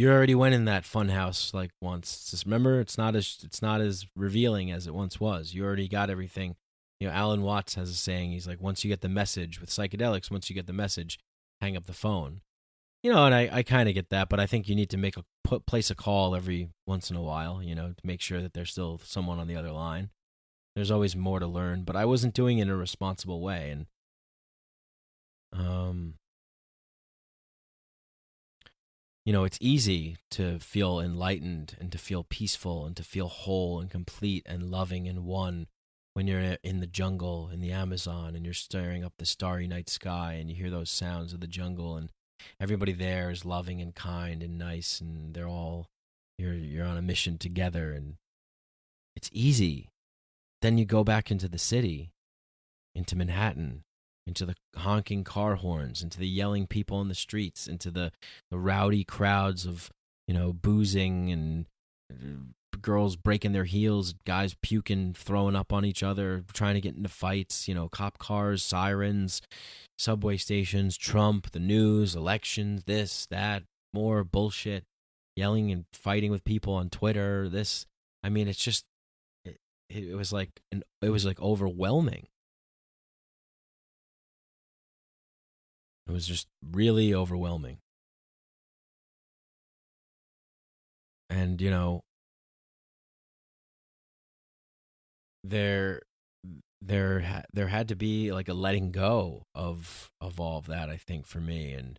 E: already went in that fun house like once. Just remember, it's not as revealing as it once was. You already got everything. Alan Watts has a saying. He's like, once you get the message with psychedelics, once you get the message, hang up the phone. And I kind of get that, but I think you need to place a call every once in a while, to make sure that there's still someone on the other line. There's always more to learn, but I wasn't doing it in a responsible way. And, it's easy to feel enlightened and to feel peaceful and to feel whole and complete and loving and one when you're in the jungle in the Amazon and you're staring up the starry night sky and you hear those sounds of the jungle, and everybody there is loving and kind and nice, and they're all, you're on a mission together, and it's easy. Then you go back into the city, into Manhattan, into the honking car horns, into the yelling people in the streets, into the rowdy crowds of, boozing and girls breaking their heels, guys puking, throwing up on each other, trying to get into fights, cop cars, sirens, subway stations, Trump, the news, elections, this, that, more bullshit, yelling and fighting with people on Twitter, this. I mean, it's just, it was like overwhelming. It was just really overwhelming. And, you know, there had to be like a letting go of all of that, I think, for me. And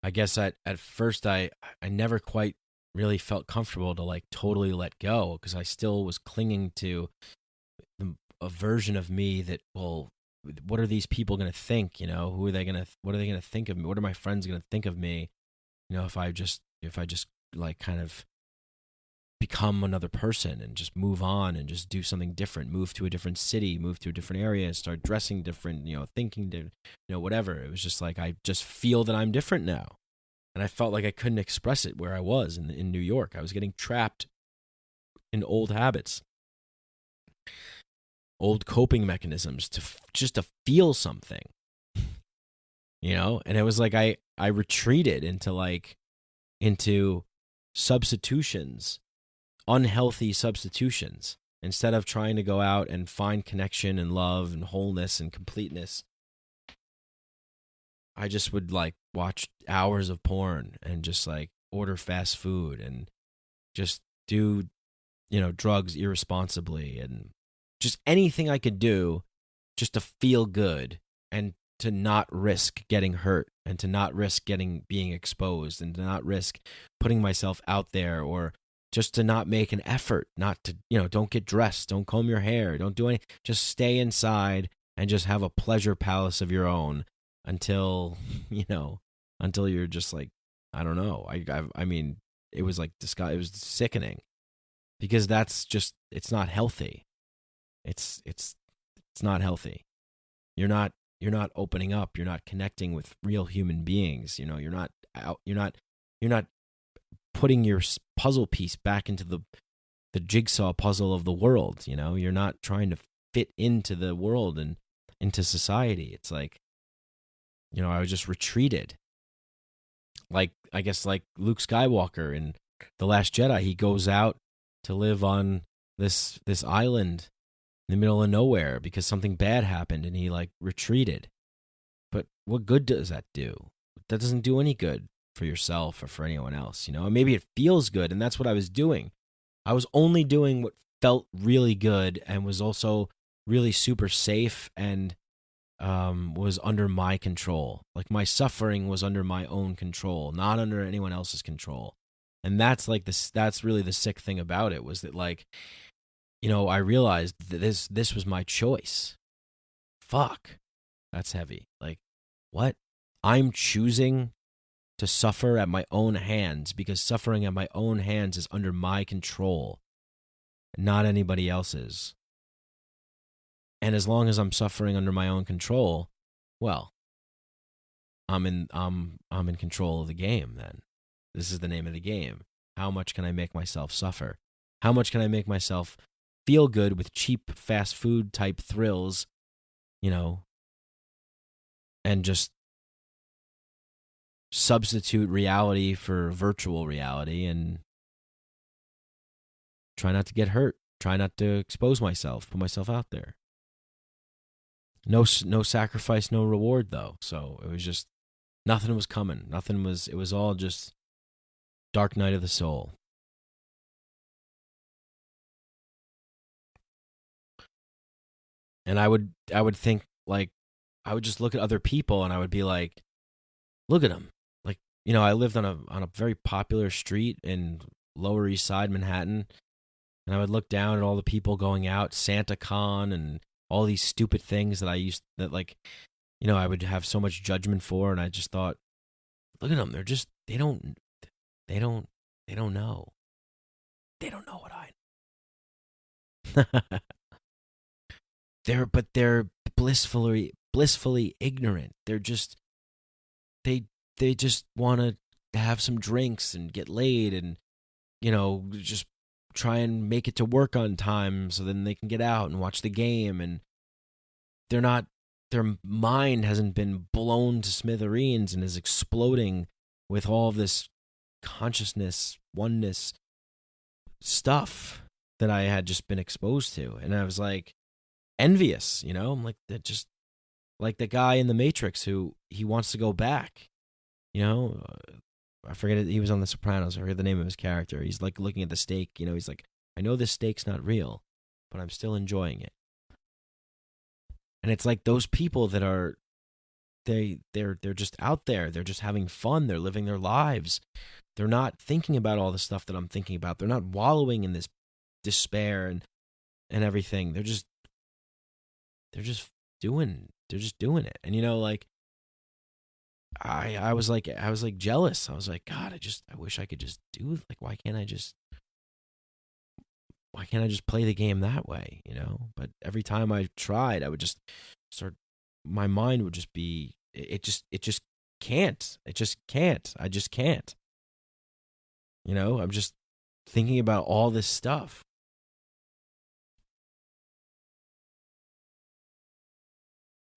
E: I guess at first I never quite really felt comfortable to like totally let go, because I still was clinging to a version of me that, well, what are these people going to think? You know, what are they going to think of me? What are my friends going to think of me? You know, if I just like kind of become another person and just move on and just do something different, move to a different city, move to a different area, start dressing different, you know, thinking different, you know, whatever. It was just like, I just feel that I'm different now. And I felt like I couldn't express it where I was in New York. I was getting trapped in old habits, old coping mechanisms just to feel something, you know? And it was like, I retreated into substitutions, unhealthy substitutions, instead of trying to go out and find connection and love and wholeness and completeness. I just would like watch hours of porn and just like order fast food and just do, you know, drugs irresponsibly and just anything I could do just to feel good and to not risk getting hurt and to not risk being exposed and to not risk putting myself out there, or just to not make an effort, not to, you know, don't get dressed, don't comb your hair, don't do anything, just stay inside and just have a pleasure palace of your own until, you know, until you're just like, I don't know. I mean, it was like it was sickening, because that's just, it's not healthy. It's not healthy. You're not opening up. You're not connecting with real human beings. You know, you're not putting your puzzle piece back into the jigsaw puzzle of the world. You know, you're not trying to fit into the world and into society. It's like, you know, I was just retreated. Like, I guess like Luke Skywalker in The Last Jedi, he goes out to live on this island in the middle of nowhere because something bad happened, and he like retreated. But what good does that do? That doesn't do any good for yourself or for anyone else, you know? Maybe it feels good, and that's what I was doing. I was only doing what felt really good and was also really super safe and was under my control. Like, my suffering was under my own control, not under anyone else's control. And that's like that's really the sick thing about it, was that, like, you know, I realized that this was my choice. Fuck. That's heavy. Like, what? I'm choosing to suffer at my own hands, because suffering at my own hands is under my control, not anybody else's. And as long as I'm suffering under my own control, well, I'm in control of the game then. This is the name of the game. How much can I make myself suffer? How much can I make myself feel good with cheap fast food type thrills, you know, and just substitute reality for virtual reality and try not to get hurt, try not to expose myself, put myself out there. No sacrifice, no reward though. So it was just, nothing was coming. It was all just dark night of the soul. And I would think, like, I would just look at other people and I would be like, look at them. Like, you know, I lived on a very popular street in Lower East Side, Manhattan, and I would look down at all the people going out, SantaCon and all these stupid things that like, you know, I would have so much judgment for, and I just thought, look at them. They're just, they don't know. They don't know what I know. They're blissfully ignorant. They're just, they just want to have some drinks and get laid and, you know, just try and make it to work on time so then they can get out and watch the game. And their mind hasn't been blown to smithereens and is exploding with all this consciousness, oneness stuff that I had just been exposed to. And I was like envious, you know, I'm like, that just, Like the guy in the Matrix who he wants to go back. You know, I forget it. He was on The Sopranos. I forget the name of his character. He's like looking at the steak. You know, he's like, I know this steak's not real, but I'm still enjoying it. And it's like those people that are, they're just out there. They're just having fun. They're living their lives. They're not thinking about all the stuff that I'm thinking about. They're not wallowing in this despair and everything. They're just doing it. And you know, like I was like jealous. I was like, God, I wish I could just do, like, why can't I just play the game that way, you know? But every time I tried, I would just my mind would just be, it just can't. I just can't. You know, I'm just thinking about all this stuff.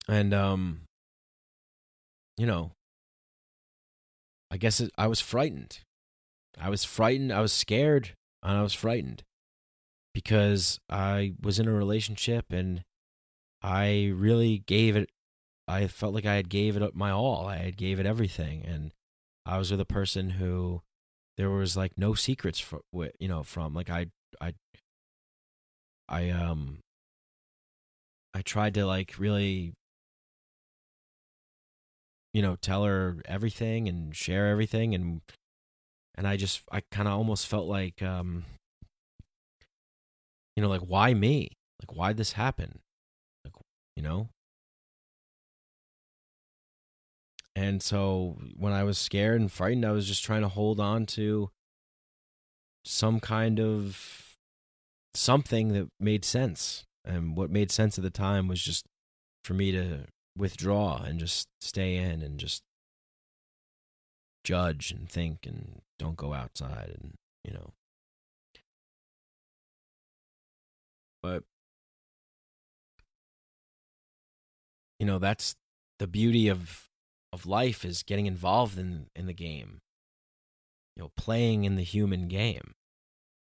E: And, you know, I guess I was frightened. I was scared, and I was frightened because I was in a relationship and I really I felt like I had gave it up my all. I had gave it everything. And I was with a person who there was like no secrets from, like I tried to like really, you know, tell her everything and share everything. And I kind of almost felt like, you know, like, why me? Like, why'd this happen? Like, you know? And so when I was scared and frightened, I was just trying to hold on to some kind of something that made sense. And what made sense at the time was just for me to withdraw and just stay in and just judge and think and don't go outside, and, you know. But, you know, that's the beauty of life, is getting involved in the game. You know, playing in the human game.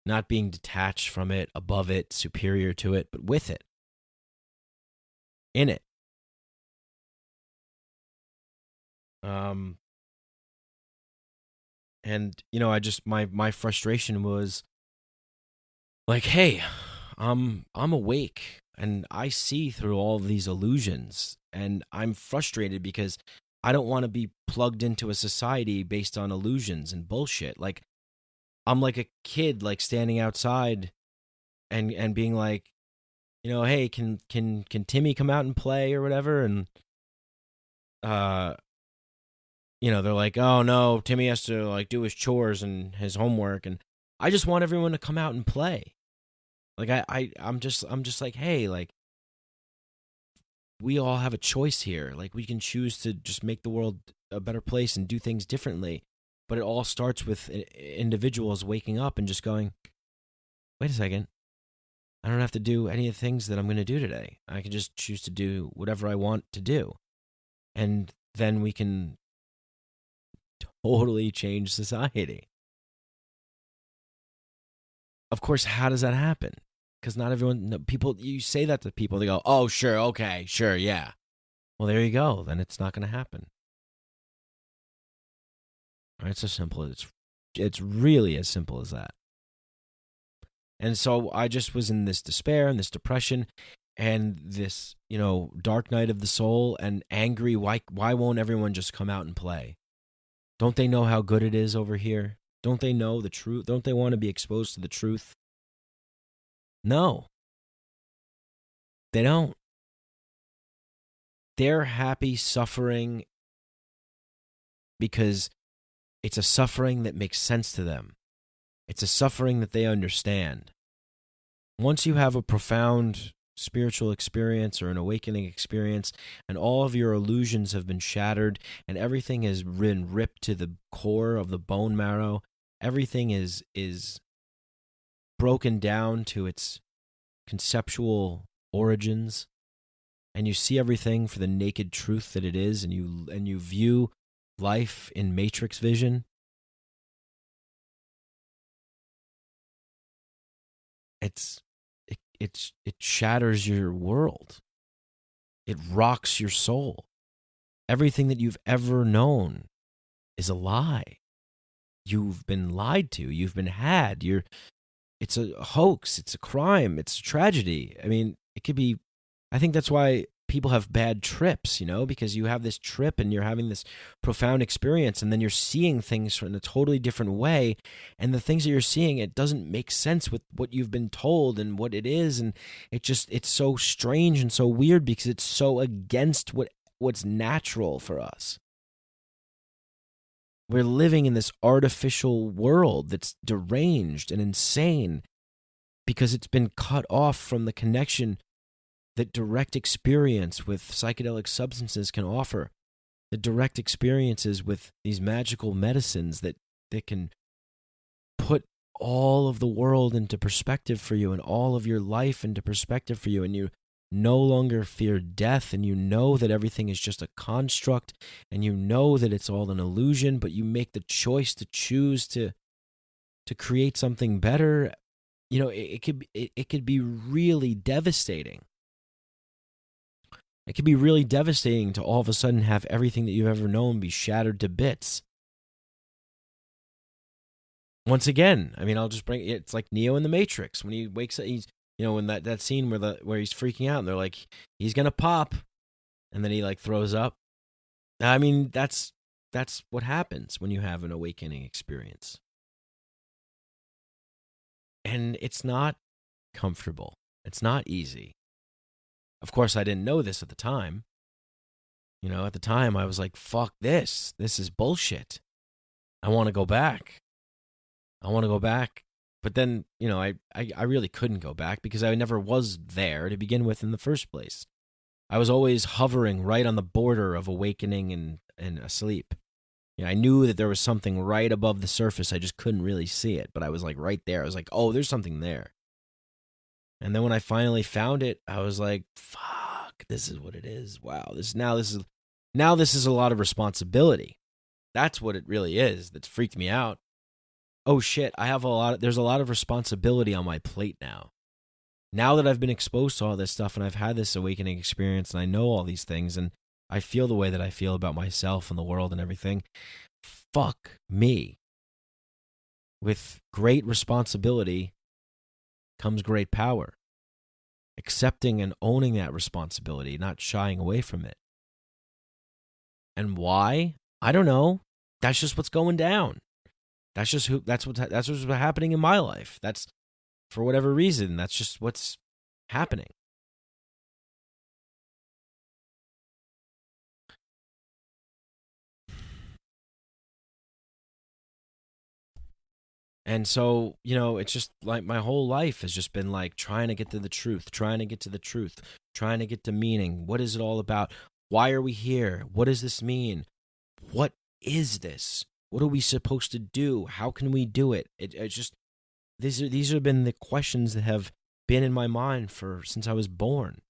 E: Not being detached from it, above it, superior to it, but with it. In it. And, you know, I just, my frustration was like, hey, I'm awake and I see through all of these illusions, and I'm frustrated because I don't want to be plugged into a society based on illusions and bullshit. Like, I'm like a kid, like standing outside and being like, you know, hey, can Timmy come out and play or whatever? And, you know, they're like, oh no, Timmy has to like do his chores and his homework. And I just want everyone to come out and play. Like, I'm just like, hey, like, we all have a choice here. Like, we can choose to just make the world a better place and do things differently. But it all starts with individuals waking up and just going, wait a second, I don't have to do any of the things that I'm going to do today. I can just choose to do whatever I want to do. And then we can totally change society. Of course, how does that happen? Because not everyone, people, you say that to people, they go, oh, sure, okay, sure, yeah. Well, there you go. Then it's not going to happen. Right? It's so simple. It's really as simple as that. And so I just was in this despair and this depression and this, you know, dark night of the soul, and angry. Why won't everyone just come out and play? Don't they know how good it is over here? Don't they know the truth? Don't they want to be exposed to the truth? No. They don't. They're happy suffering because it's a suffering that makes sense to them. It's a suffering that they understand. Once you have a profound spiritual experience or an awakening experience, and all of your illusions have been shattered, and everything has been ripped to the core of the bone marrow, everything is broken down to its conceptual origins, and you see everything for the naked truth that it is, and you view life in matrix vision, it shatters your world. It rocks your soul. Everything that you've ever known is a lie. You've been lied to. You've been had. It's a hoax. It's a crime. It's a tragedy. I mean, it could be, I think that's why people have bad trips, because you have this trip and you're having this profound experience, and then you're seeing things in a totally different way. And the things that you're seeing, it doesn't make sense with what you've been told and what it is. And it's so strange and so weird because it's so against what's natural for us. We're living in this artificial world that's deranged and insane because it's been cut off from the connection that direct experience with psychedelic substances can offer, the direct experiences with these magical medicines that can put all of the world into perspective for you and all of your life into perspective for you, and you no longer fear death, and you know that everything is just a construct, and you know that it's all an illusion, but you make the choice to choose to create something better. It could be really devastating. It could be really devastating to all of a sudden have everything that you've ever known be shattered to bits. Once again, I mean, I'll just bring it's like Neo in the Matrix when he wakes up. He's when that scene where he's freaking out and they're like, he's gonna pop, and then he like throws up. I mean, that's what happens when you have an awakening experience, and it's not comfortable. It's not easy. Of course, I didn't know this at the time. At the time, I was like, fuck this. This is bullshit. I want to go back. But then, I really couldn't go back because I never was there to begin with in the first place. I was always hovering right on the border of awakening and asleep. I knew that there was something right above the surface. I just couldn't really see it, but I was like right there. I was like, oh, there's something there. And then when I finally found it, I was like, fuck, this is what it is. Wow, this is a lot of responsibility. That's what it really is. That's freaked me out. Oh shit, there's a lot of responsibility on my plate now. Now that I've been exposed to all this stuff and I've had this awakening experience and I know all these things and I feel the way that I feel about myself and the world and everything, fuck me. With great responsibility comes great power. Accepting and owning that responsibility, not shying away from it. And why? I don't know. That's just what's going down. That's what's happening in my life. That's, for whatever reason, that's just what's happening. And so, it's just like my whole life has just been like trying to get to the truth, trying to get to meaning. What is it all about? Why are we here? What does this mean? What is this? What are we supposed to do? How can we do it? It's just, these have been the questions that have been in my mind since I was born.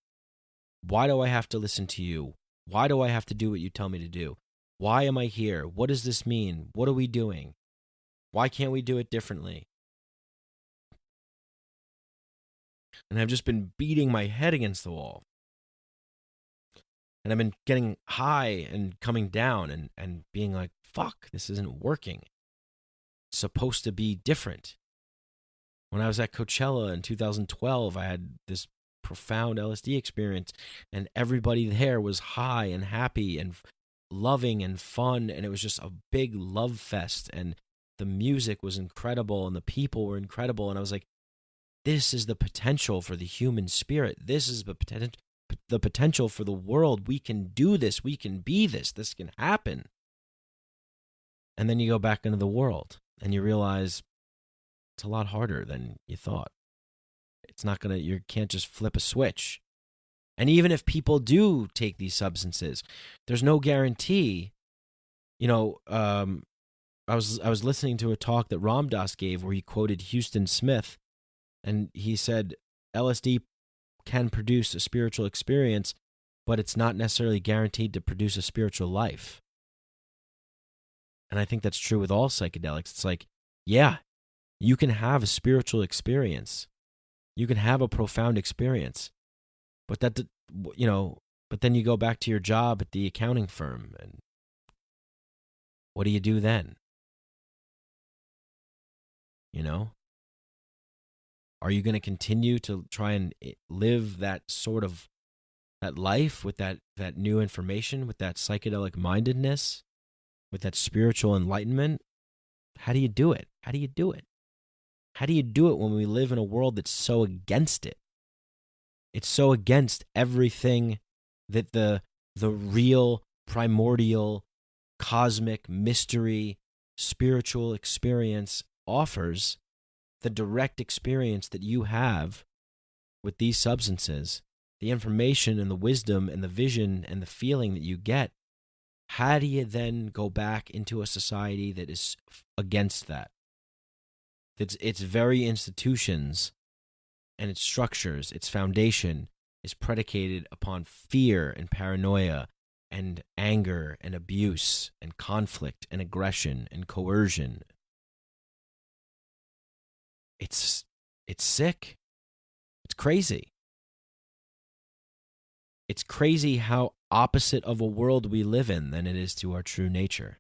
E: Why do I have to listen to you? Why do I have to do what you tell me to do? Why am I here? What does this mean? What are we doing? Why can't we do it differently? And I've just been beating my head against the wall. And I've been getting high and coming down and being like, fuck, this isn't working. It's supposed to be different. When I was at Coachella in 2012, I had this profound LSD experience, and everybody there was high and happy and loving and fun, and it was just a big love fest, and the music was incredible and the people were incredible, and I was like, this is the potential for the human spirit. This is the potential for the world. We can do this. We can be this. This can happen. And then you go back into the world and you realize it's a lot harder than you thought. You can't just flip a switch. And even if people do take these substances, there's no guarantee. I was listening to a talk that Ram Dass gave where he quoted Houston Smith, and he said LSD can produce a spiritual experience, but it's not necessarily guaranteed to produce a spiritual life. And I think that's true with all psychedelics. It's like, yeah, you can have a spiritual experience. You can have a profound experience, but that, But then you go back to your job at the accounting firm, and what do you do then? You know? Are you going to continue to try and live that sort of that life with that new information, with that psychedelic mindedness, with that spiritual enlightenment? How do you do it? How do you do it? How do you do it when we live in a world that's so against it? It's so against everything that the real, primordial, cosmic, mystery, spiritual experience offers. The direct experience that you have with these substances, the information and the wisdom and the vision and the feeling that you get, how do you then go back into a society that is against that? Its very institutions and its structures, its foundation is predicated upon fear and paranoia and anger and abuse and conflict and aggression and coercion. It's sick. It's crazy. It's crazy how opposite of a world we live in than it is to our true nature.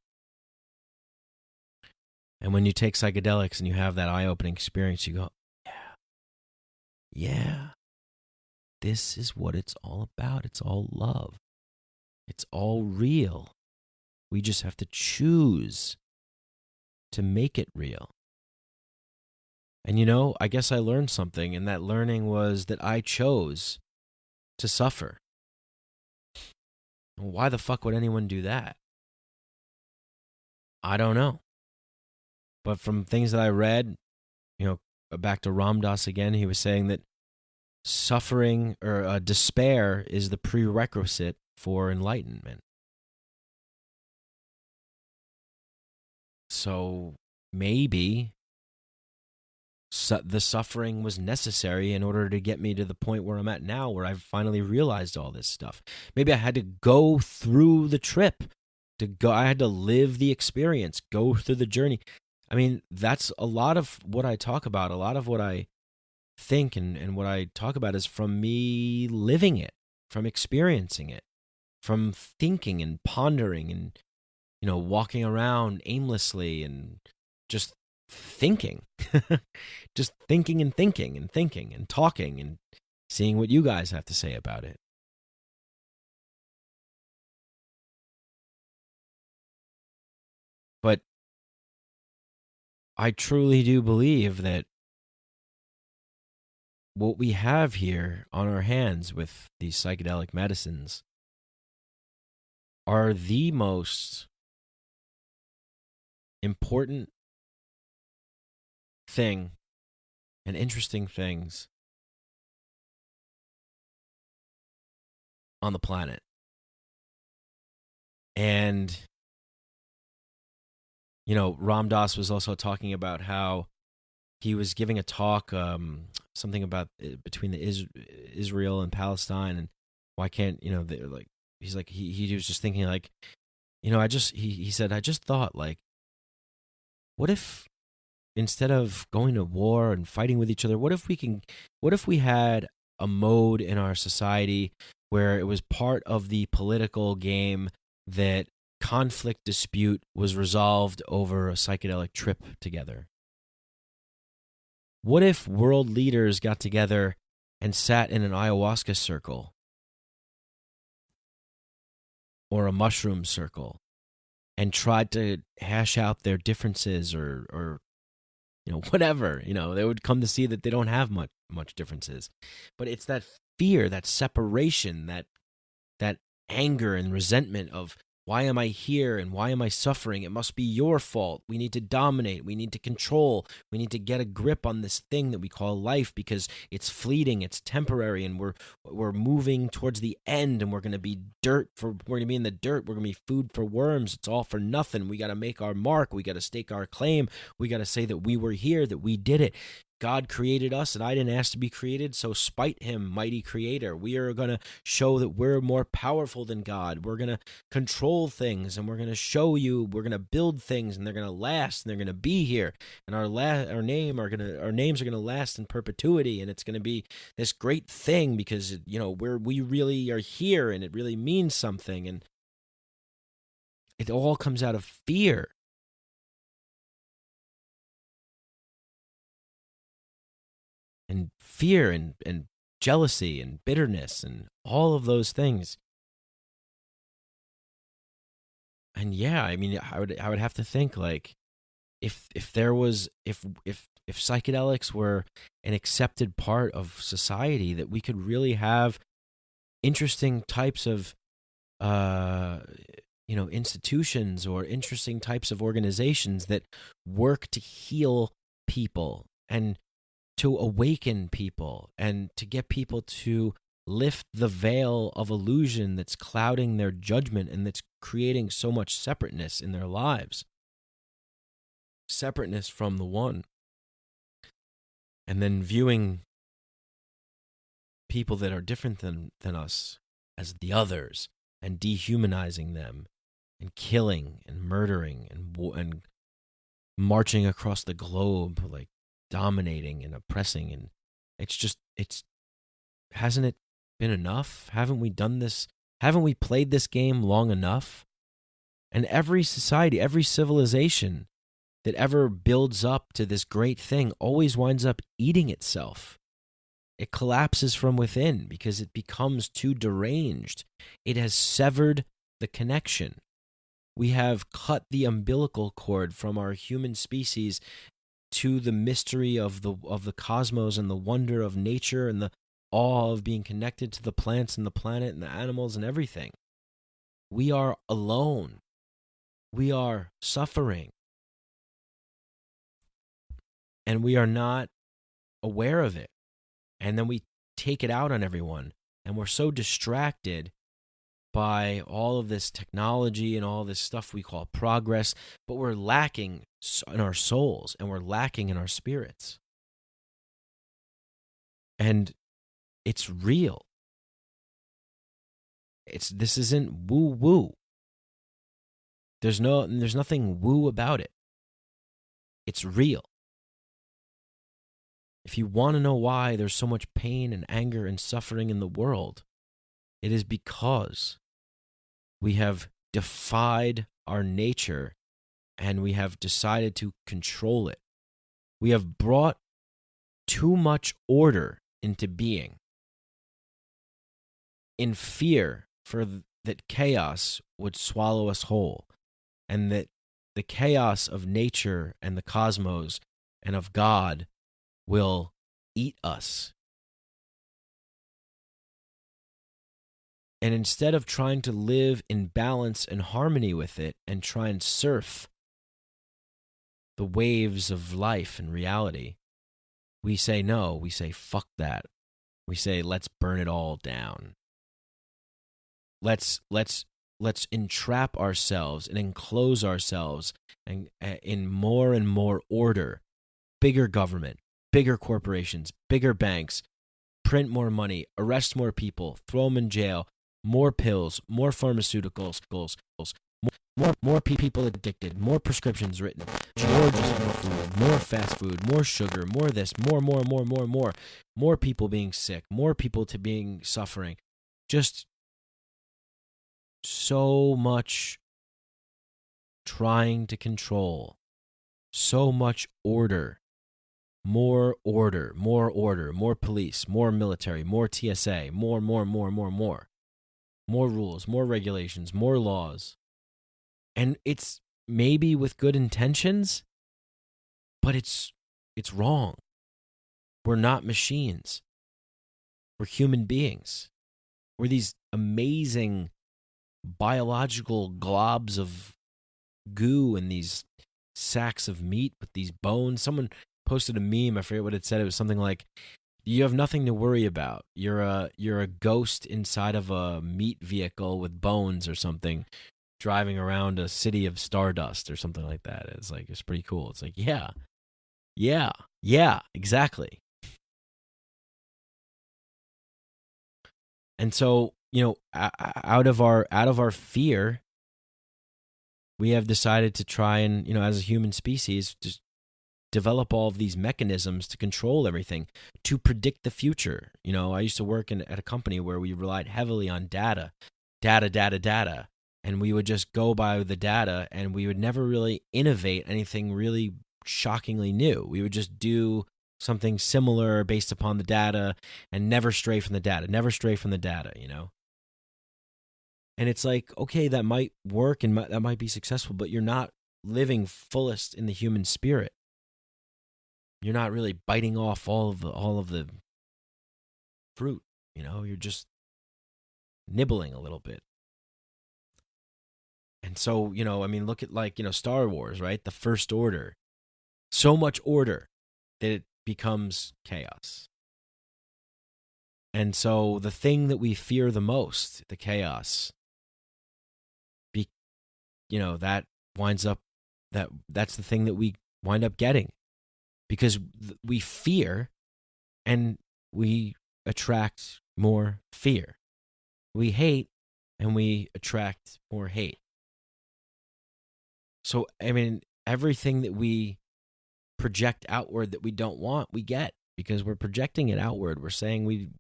E: And when you take psychedelics and you have that eye-opening experience, you go, yeah, this is what it's all about. It's all love. It's all real. We just have to choose to make it real. And I guess I learned something, and that learning was that I chose to suffer. Why the fuck would anyone do that? I don't know. But from things that I read, back to Ram Dass again, he was saying that suffering or despair is the prerequisite for enlightenment. So maybe the suffering was necessary in order to get me to the point where I'm at now, where I've finally realized all this stuff. Maybe I had to go through the trip, I had to live the experience, go through the journey. I mean, that's a lot of what I talk about. A lot of what I think and what I talk about is from me living it, from experiencing it, from thinking and pondering and, walking around aimlessly and just thinking, just thinking and thinking and thinking and talking and seeing what you guys have to say about it. But I truly do believe that what we have here on our hands with these psychedelic medicines are the most important thing and interesting things on the planet. And Ram Dass was also talking about how he was giving a talk, something about between the Israel and Palestine, and why can't he's like he was just thinking like, he said, I just thought, like, what if instead of going to war and fighting with each other, what if we had a mode in our society where it was part of the political game that conflict dispute was resolved over a psychedelic trip together? What if world leaders got together and sat in an ayahuasca circle or a mushroom circle and tried to hash out their differences or whatever? They would come to see that they don't have much differences. But it's that fear, that separation, that anger and resentment of, why am I here and why am I suffering? It must be your fault. We need to dominate. We need to control. We need to get a grip on this thing that we call life because it's fleeting, it's temporary, and we're moving towards the end, and we're going to be we're going to be in the dirt. We're going to be food for worms. It's all for nothing. We got to make our mark. We got to stake our claim. We got to say that we were here, that we did it. God created us and I didn't ask to be created, so spite him, mighty creator. We are going to show that we're more powerful than God. We're going to control things, and we're going to show you, we're going to build things, and they're going to last, and they're going to be here. And our names are going to last in perpetuity, and it's going to be this great thing because, you know, we really are here, and it really means something. And it all comes out of fear. And fear and jealousy and bitterness and all of those things. And yeah, I mean, I would have to think, like, if psychedelics were an accepted part of society, that we could really have interesting types of institutions or interesting types of organizations that work to heal people and to awaken people and to get people to lift the veil of illusion that's clouding their judgment and that's creating so much separateness in their lives. Separateness from the one. And then viewing people that are different than us as the others and dehumanizing them and killing and murdering and marching across the globe, like, dominating and oppressing. And hasn't it been enough? Haven't we done this? Haven't we played this game long enough? And every society, every civilization that ever builds up to this great thing always winds up eating itself. It collapses from within because it becomes too deranged. It has severed the connection. We have cut the umbilical cord from our human species to the mystery of the cosmos and the wonder of nature and the awe of being connected to the plants and the planet and the animals and everything. We are alone. We are suffering. And we are not aware of it. And then we take it out on everyone. And we're so distracted by all of this technology and all this stuff we call progress, but we're lacking in our souls and we're lacking in our spirits. And it's real. This isn't woo-woo. There's nothing woo about it. It's real. If you want to know why there's so much pain and anger and suffering in the world, it is because we have defied our nature and we have decided to control it. We have brought too much order into being in fear that chaos would swallow us whole, and that the chaos of nature and the cosmos and of God will eat us. And instead of trying to live in balance and harmony with it and try and surf the waves of life and reality, we say no. We say fuck that. We say let's burn it all down. Let's entrap ourselves and enclose ourselves and in more and more order, bigger government, bigger corporations, bigger banks, print more money, arrest more people, throw them in jail, more pills, more pharmaceuticals, more people addicted, more prescriptions written, more food, more fast food, more sugar, more this, more people being sick, more people being suffering. Just so much trying to control, so much order. More order, more police, more military, more TSA, more rules, more regulations, more laws. And it's maybe with good intentions, but it's wrong. We're not machines. We're human beings. We're these amazing biological globs of goo and these sacks of meat with these bones. Someone posted a meme, I forget what it said. It was something like, you have nothing to worry about. You're a ghost inside of a meat vehicle with bones or something, driving around a city of stardust or something like that. It's like, it's pretty cool. It's like, yeah, Yeah, exactly. And so, out of our fear, we have decided to try and, as a human species, just develop all of these mechanisms to control everything, to predict the future. I used to work at a company where we relied heavily on data, and we would just go by the data, and we would never really innovate anything really shockingly new. We would just do something similar based upon the data and never stray from the data, And it's like, okay, that might work and that might be successful, but you're not living fullest in the human spirit. You're not really biting off all of the fruit, You're just nibbling a little bit. And so, look at Star Wars, right? The First Order. So much order that it becomes chaos. And so the thing that we fear the most, the chaos, that winds up that's the thing that we wind up getting, because we fear and we attract more fear. We hate and we attract more hate. So, everything that we project outward that we don't want, we get, because we're projecting it outward. We're saying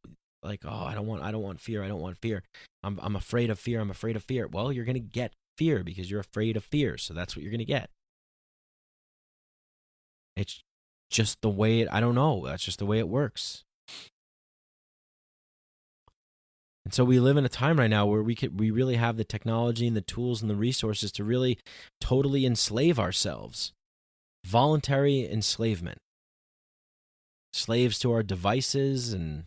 E: I don't want fear. I don't want fear. I'm afraid of fear. I'm afraid of fear. Well, you're going to get fear because you're afraid of fear. So that's what you're going to get. It's just the way I don't know. That's just the way it works. And so we live in a time right now where we really have the technology and the tools and the resources to really totally enslave ourselves. Voluntary enslavement. Slaves to our devices, and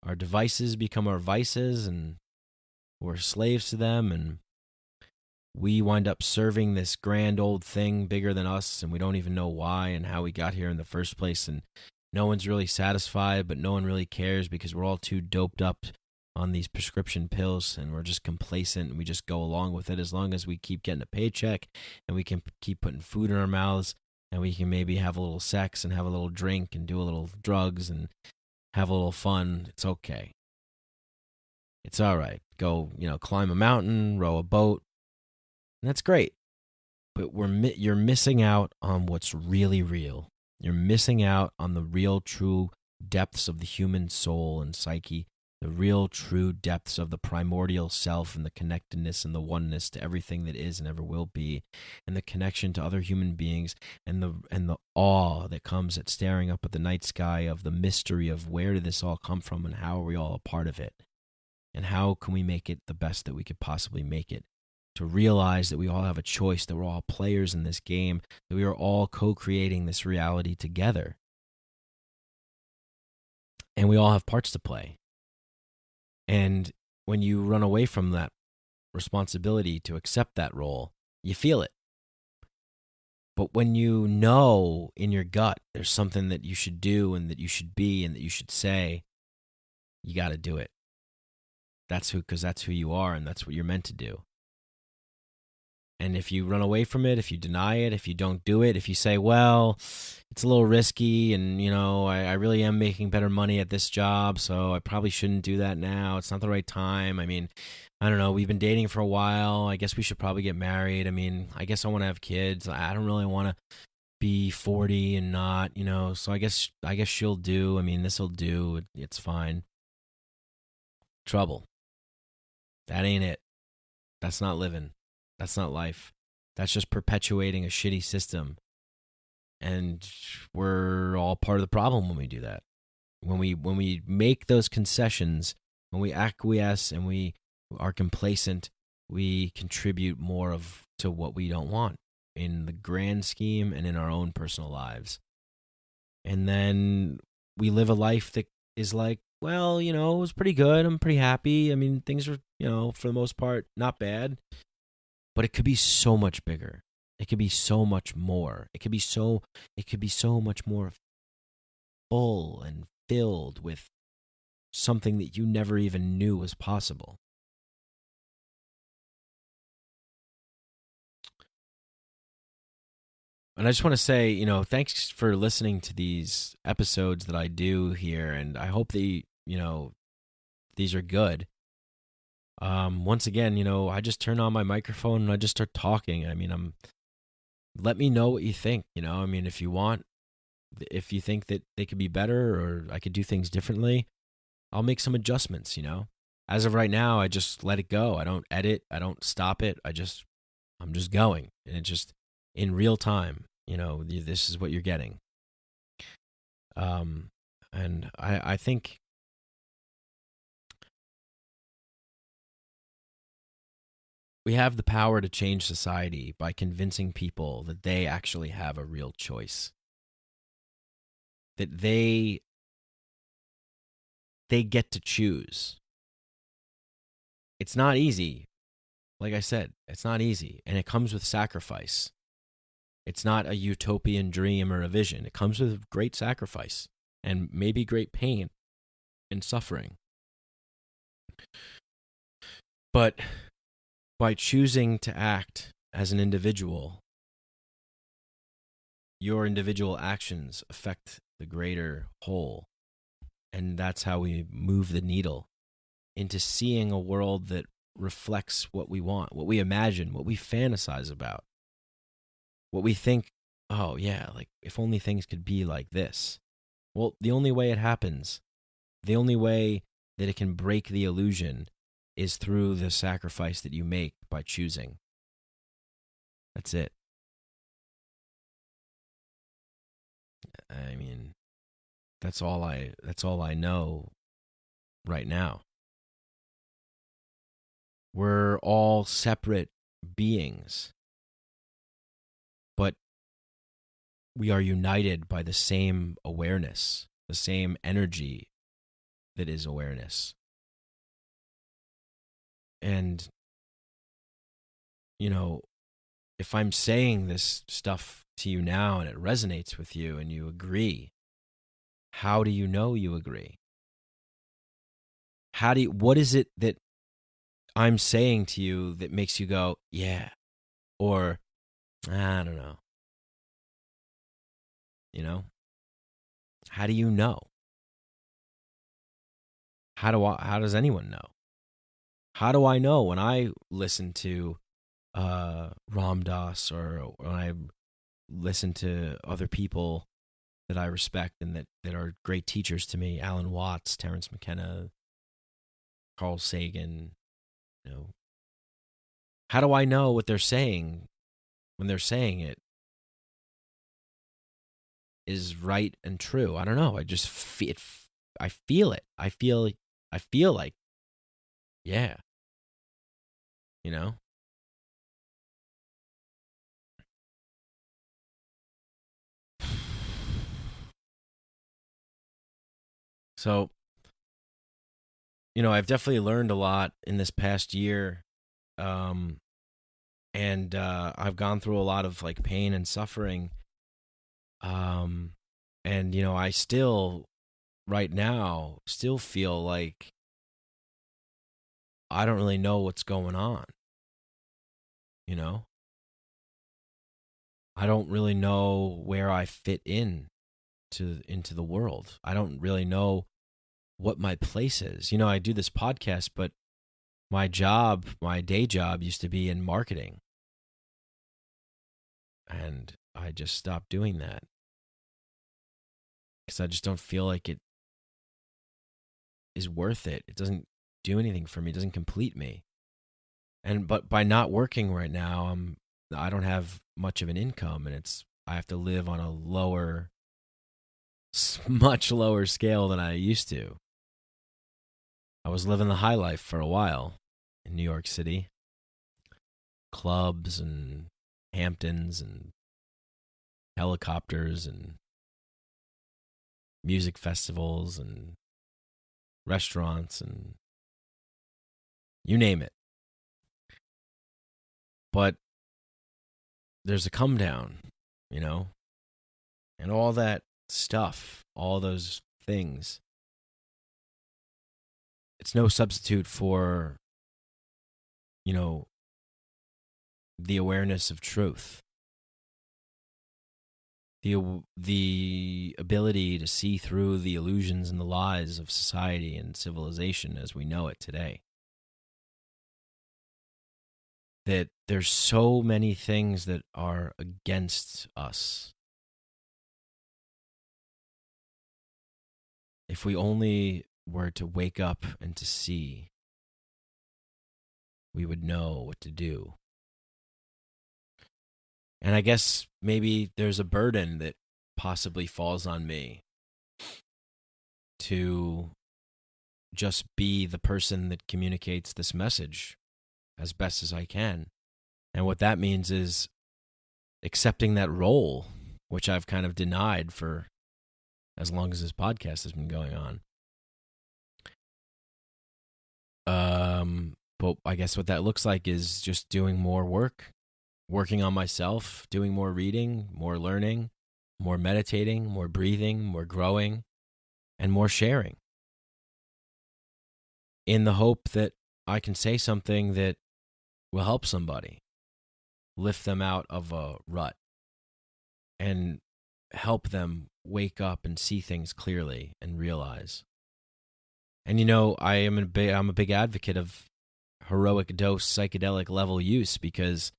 E: our devices become our vices, and we're slaves to them, and we wind up serving this grand old thing bigger than us, and we don't even know why and how we got here in the first place, and no one's really satisfied, but no one really cares because we're all too doped up on these prescription pills, and we're just complacent, and we just go along with it as long as we keep getting a paycheck, and we can keep putting food in our mouths, and we can maybe have a little sex and have a little drink and do a little drugs and have a little fun. It's okay. It's all right. Go, climb a mountain, row a boat, and that's great. But you're missing out on what's really real. You're missing out on the real, true depths of the human soul and psyche, the real, true depths of the primordial self and the connectedness and the oneness to everything that is and ever will be, and the connection to other human beings, and the awe that comes at staring up at the night sky of the mystery of where did this all come from and how are we all a part of it, and how can we make it the best that we could possibly make it. To realize that we all have a choice, that we're all players in this game, that we are all co-creating this reality together. And we all have parts to play. And when you run away from that responsibility to accept that role, you feel it. But when you know in your gut there's something that you should do and that you should be and that you should say, you got to do it. Because that's who you are and that's what you're meant to do. And if you run away from it, if you deny it, if you don't do it, if you say, well, it's a little risky and, I really am making better money at this job, so I probably shouldn't do that now. It's not the right time. I don't know. We've been dating for a while. I guess we should probably get married. I guess I want to have kids. I don't really want to be 40 and not, so I guess she'll do. This'll do. It's fine. Trouble. That ain't it. That's not living. That's not life. That's just perpetuating a shitty system. And we're all part of the problem when we do that. When we make those concessions, when we acquiesce and we are complacent, we contribute more to what we don't want in the grand scheme and in our own personal lives. And then we live a life that is like, well, it was pretty good. I'm pretty happy. Things are, for the most part, not bad. But it could be so much bigger. It could be so much more. It could be so much more full and filled with something that you never even knew was possible. And I just want to say, you know, thanks for listening to these episodes that I do here, and I hope that, you know, these are good. Once again, you know, I just turn on my microphone and I just start talking. I mean, let me know what you think, you know. I mean, if you think that they could be better or I could do things differently, I'll make some adjustments, you know. As of right now, I just let it go. I don't edit, I don't stop it. I'm just going, and it's just in real time, you know. This is what you're getting. And I think we have the power to change society by convincing people that they actually have a real choice. That they get to choose. It's not easy. Like I said, it's not easy, and it comes with sacrifice. It's not a utopian dream or a vision. It comes with great sacrifice and maybe great pain and suffering. But by choosing to act as an individual, your individual actions affect the greater whole. And that's how we move the needle into seeing a world that reflects what we want, what we imagine, what we fantasize about, what we think, oh yeah, like if only things could be like this. Well, the only way it happens, the only way that it can break the illusion is through the sacrifice that you make by choosing. That's it. I mean, that's all I know right now. We're all separate beings, but we are united by the same awareness, the same energy that is awareness. And, you know, if I'm saying this stuff to you now and it resonates with you and you agree, how do you know you agree? What is it that I'm saying to you that makes you go, yeah, or I don't know? You know? How do you know? How does anyone know? How do I know when I listen to Ram Dass or when I listen to other people that I respect and that are great teachers to me, Alan Watts, Terence McKenna, Carl Sagan, you know, how do I know what they're saying when they're saying it is right and true? I don't know. I just I feel it. I feel like, yeah, you know. So, you know, I've definitely learned a lot in this past year. And I've gone through a lot of like pain and suffering. And, you know, I still, right now, still feel like I don't really know what's going on. You know? I don't really know where I fit into the world. I don't really know what my place is. You know, I do this podcast, but my day job used to be in marketing. And I just stopped doing that because I just don't feel like it is worth it. It doesn't do anything for me. It doesn't complete me. But by not working right now, I don't have much of an income, and I have to live on a much lower scale than I used to. I was living the high life for a while in New York City. Clubs and Hamptons and helicopters and music festivals and restaurants and you name it. But there's a come down, you know, and all that stuff, all those things. It's no substitute for, you know, the awareness of truth. the ability to see through the illusions and the lies of society and civilization as we know it today. That there's so many things that are against us. If we only were to wake up and to see, we would know what to do. And I guess maybe there's a burden that possibly falls on me to just be the person that communicates this message as best as I can. And what that means is accepting that role, which I've kind of denied for as long as this podcast has been going on. But I guess what that looks like is just doing more work, working on myself, doing more reading, more learning, more meditating, more breathing, more growing, and more sharing. In the hope that I can say something that will help somebody, lift them out of a rut, and help them wake up and see things clearly and realize. And I'm a big advocate of heroic dose psychedelic level use, because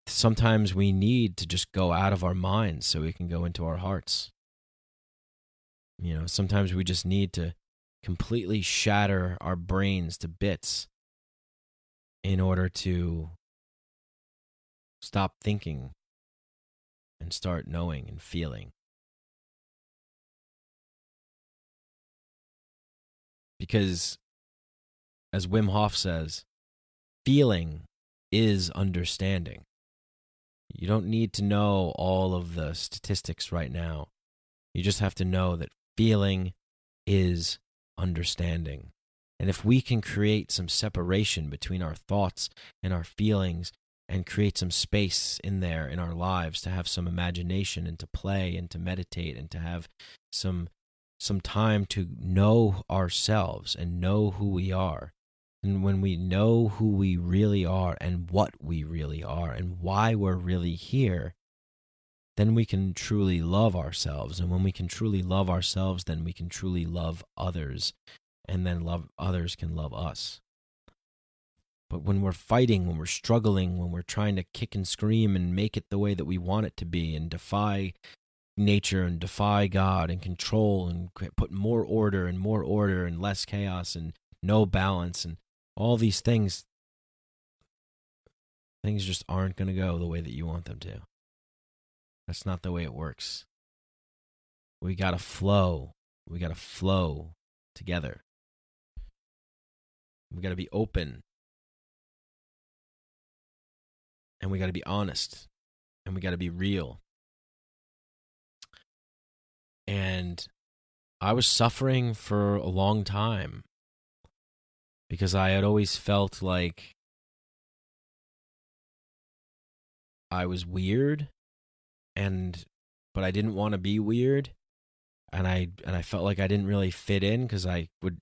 E: sometimes we need to just go out of our minds so we can go into our hearts. Sometimes we just need to completely shatter our brains to bits in order to stop thinking and start knowing and feeling. Because, as Wim Hof says, feeling is understanding. You don't need to know all of the statistics right now. You just have to know that feeling is understanding. And if we can create some separation between our thoughts and our feelings and create some space in there in our lives to have some imagination and to play and to meditate and to have some time to know ourselves and know who we are. And when we know who we really are and what we really are and why we're really here, then we can truly love ourselves. And when we can truly love ourselves, then we can truly love others. And then others can love us. But when we're fighting, when we're struggling, when we're trying to kick and scream and make it the way that we want it to be and defy nature and defy God and control and put more order and less chaos and no balance and all these things just aren't going to go the way that you want them to. That's not the way it works. We got to flow. We got to flow together. We got to be open. And we got to be honest. And we got to be real. And I was suffering for a long time because I had always felt like I was weird, but I didn't want to be weird, and I felt like I didn't really fit in because I would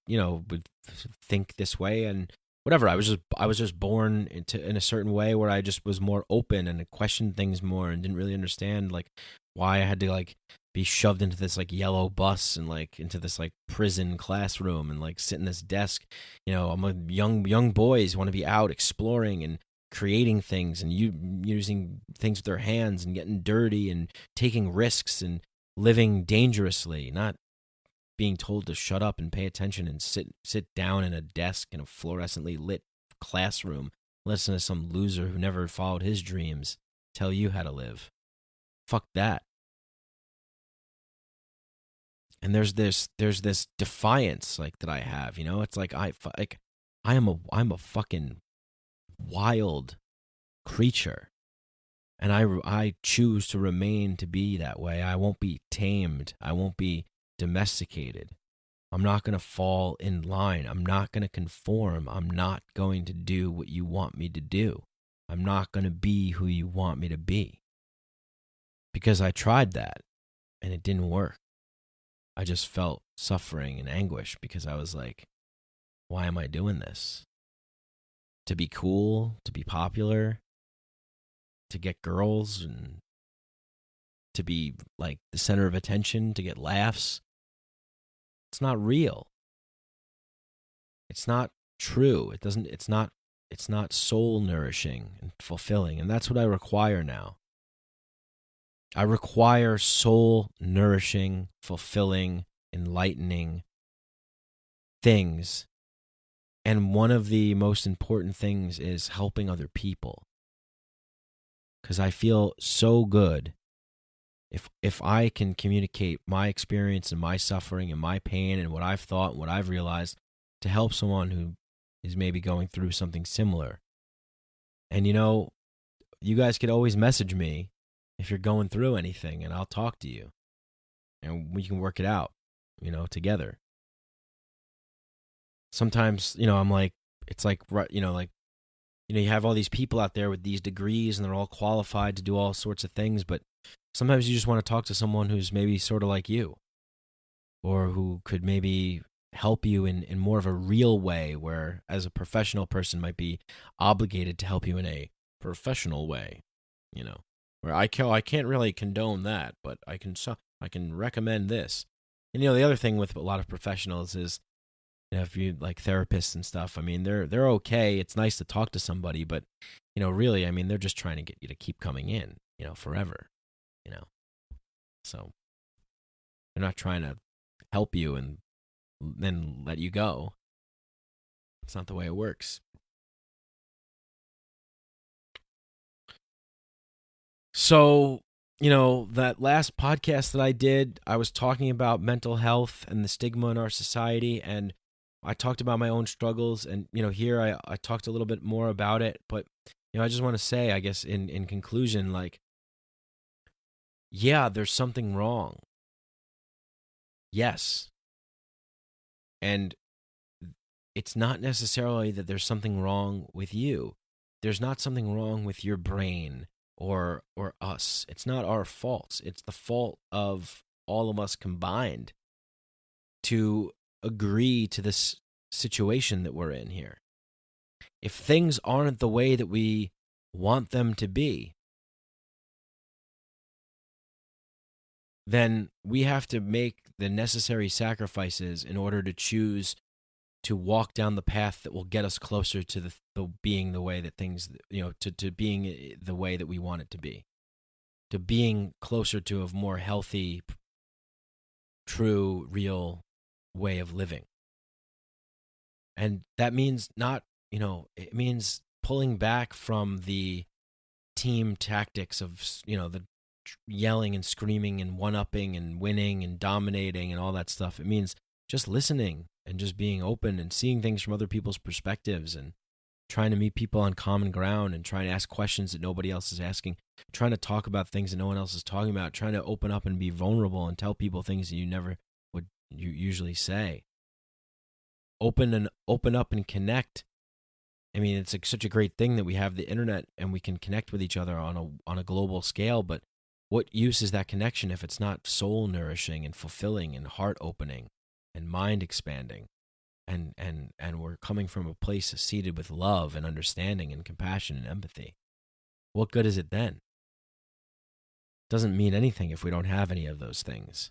E: think this way and whatever. I was just born in a certain way where I just was more open and questioned things more and didn't really understand like why I had to be shoved into this yellow bus and into this prison classroom and sit in this desk. I'm a young boys want to be out exploring and creating things and using things with their hands and getting dirty and taking risks and living dangerously, not being told to shut up and pay attention and sit down in a desk in a fluorescently lit classroom, listen to some loser who never followed his dreams tell you how to live. Fuck that. And there's this defiance that I have, it's I'm a fucking wild creature, and I choose to remain to be that way. I won't be tamed. I won't be domesticated. I'm not going to fall in line. I'm not going to conform. I'm not going to do what you want me to do. I'm not going to be who you want me to be. Because I tried that, and it didn't work. I just felt suffering and anguish because I was like, why am I doing this? To be cool, to be popular, to get girls, and to be like the center of attention, to get laughs. It's not real. It's not true. It's not soul nourishing and fulfilling. And that's what I require now. I require soul nourishing, fulfilling, enlightening things. And one of the most important things is helping other people. Because I feel so good if I can communicate my experience and my suffering and my pain and what I've thought and what I've realized to help someone who is maybe going through something similar. And you guys could always message me if you're going through anything, and I'll talk to you. And we can work it out, together. Sometimes, I'm like, it's like, you have all these people out there with these degrees and they're all qualified to do all sorts of things, but sometimes you just want to talk to someone who's maybe sort of like you, or who could maybe help you in more of a real way, where as a professional person might be obligated to help you in a professional way, where I can't really condone that, but I can recommend this. And the other thing with a lot of professionals is, if you like therapists and stuff, I mean, they're okay. It's nice to talk to somebody, but really, I mean, they're just trying to get you to keep coming in, forever, So they're not trying to help you and then let you go. It's not the way it works. So, that last podcast that I did, I was talking about mental health and the stigma in our society, and I talked about my own struggles, and, here I talked a little bit more about it, but, I just want to say, I guess, in conclusion, like, yeah, there's something wrong. Yes. And it's not necessarily that there's something wrong with you. There's not something wrong with your brain or us. It's not our faults. It's the fault of all of us combined to agree to this situation that we're in here. If things aren't the way that we want them to be, then we have to make the necessary sacrifices in order to choose to walk down the path that will get us closer to the being the way that things, to being the way that we want it to be, to being closer to a more healthy, true, real way of living. And that means it means pulling back from the team tactics of, the yelling and screaming and one-upping and winning and dominating and all that stuff. It means just listening and just being open and seeing things from other people's perspectives and trying to meet people on common ground and trying to ask questions that nobody else is asking, trying to talk about things that no one else is talking about, trying to open up and be vulnerable and tell people things that you never would usually say. Open up and connect. I mean, it's such a great thing that we have the internet and we can connect with each other on a global scale, but what use is that connection if it's not soul nourishing and fulfilling and heart opening and mind expanding, and we're coming from a place seated with love and understanding and compassion and empathy? What good is it then? It doesn't mean anything if we don't have any of those things.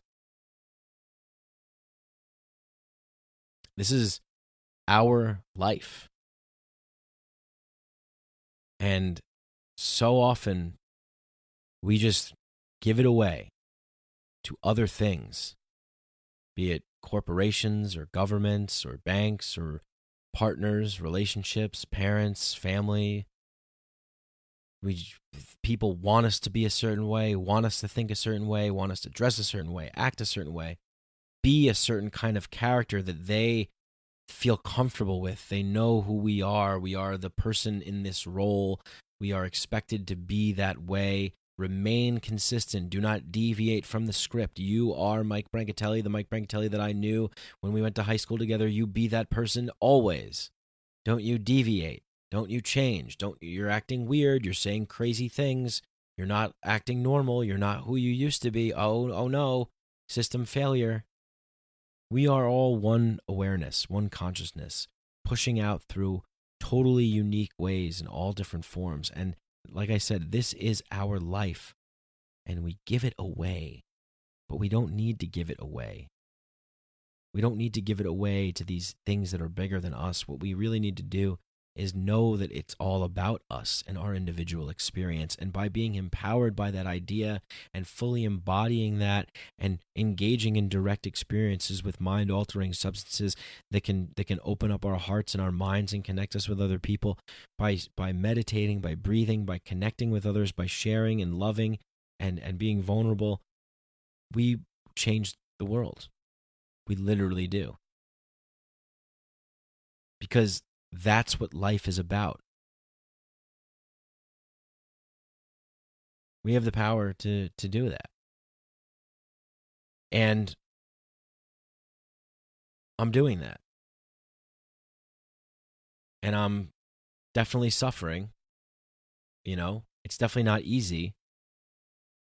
E: This is our life. And so often we just give it away to other things, be it corporations or governments or banks or partners, relationships, parents, family. People want us to be a certain way, want us to think a certain way, want us to dress a certain way, act a certain way, be a certain kind of character that they feel comfortable with. They know who we are. We are the person in this role. We are expected to be that way. Remain consistent. Do not deviate from the script. You are Mike Brancatelli, the Mike Brancatelli that I knew when we went to high school together. You be that person always. Don't you deviate. Don't you change. You're acting weird. You're saying crazy things. You're not acting normal. You're not who you used to be. Oh no. System failure. We are all one awareness, one consciousness, pushing out through totally unique ways in all different forms. And like I said, this is our life. and we give it away. But we don't need to give it away. We don't need to give it away to these things that are bigger than us. What we really need to do is know that it's all about us and our individual experience. And by being empowered by that idea and fully embodying that and engaging in direct experiences with mind-altering substances that can open up our hearts and our minds and connect us with other people, by meditating, by breathing, by connecting with others, by sharing and loving and being vulnerable, we change the world. We literally do. Because that's what life is about. We have the power to do that. And I'm doing that. And I'm definitely suffering. You know, it's definitely not easy.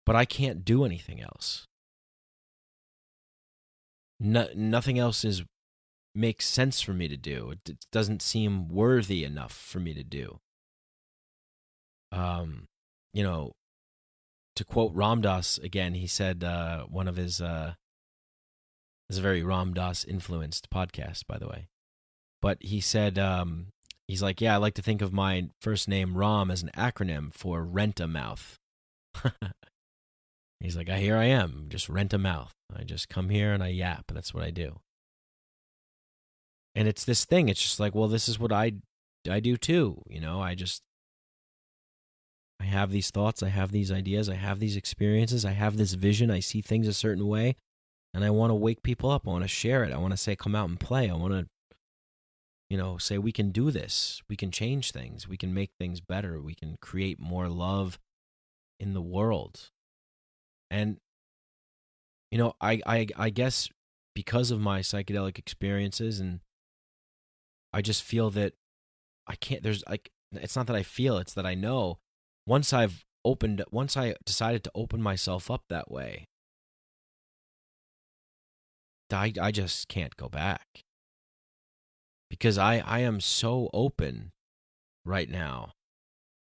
E: But I can't do anything else. Nothing else makes sense for me to do. It doesn't seem worthy enough for me to do. You know, to quote Ram Dass again, he said one of his, it's a very Ram Dass influenced podcast, by the way. But he said, he's like, yeah, I like to think of my first name Ram as an acronym for rent a mouth. He's like, here I am, just rent a mouth. I just come here and I yap, and that's what I do. And it's this thing, it's just like, well, this is what I do too, you know, I have these thoughts, I have these ideas, I have these experiences, I have this vision, I see things a certain way, and I want to wake people up, I want to share it, I want to say, come out and play, I want to, you know, say we can do this, we can change things, we can make things better, we can create more love in the world. And, you know, I guess because of my psychedelic experiences, and I just feel that I can't, there's like, it's not that I feel, it's that I know once I decided to open myself up that way, I just can't go back. Because I am so open right now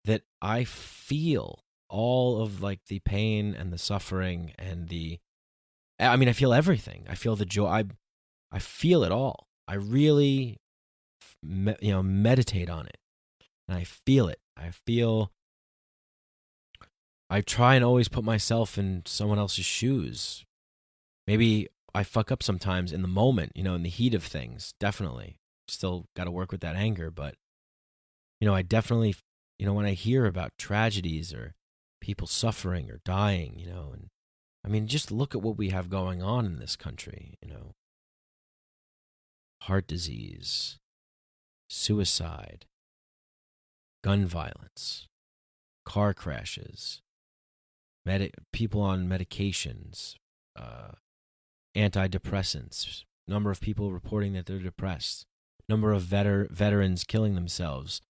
E: that I feel all of like the pain and the suffering and I feel everything. I feel the joy. I feel it all. I really, meditate on it, and I feel it. I try and always put myself in someone else's shoes. Maybe I fuck up sometimes in the moment, in the heat of things. Definitely. Still got to work with that anger, but, I definitely, when I hear about tragedies or people suffering or dying, and just look at what we have going on in this country, heart disease, suicide, gun violence, car crashes, people on medications, antidepressants, number of people reporting that they're depressed, number of veterans killing themselves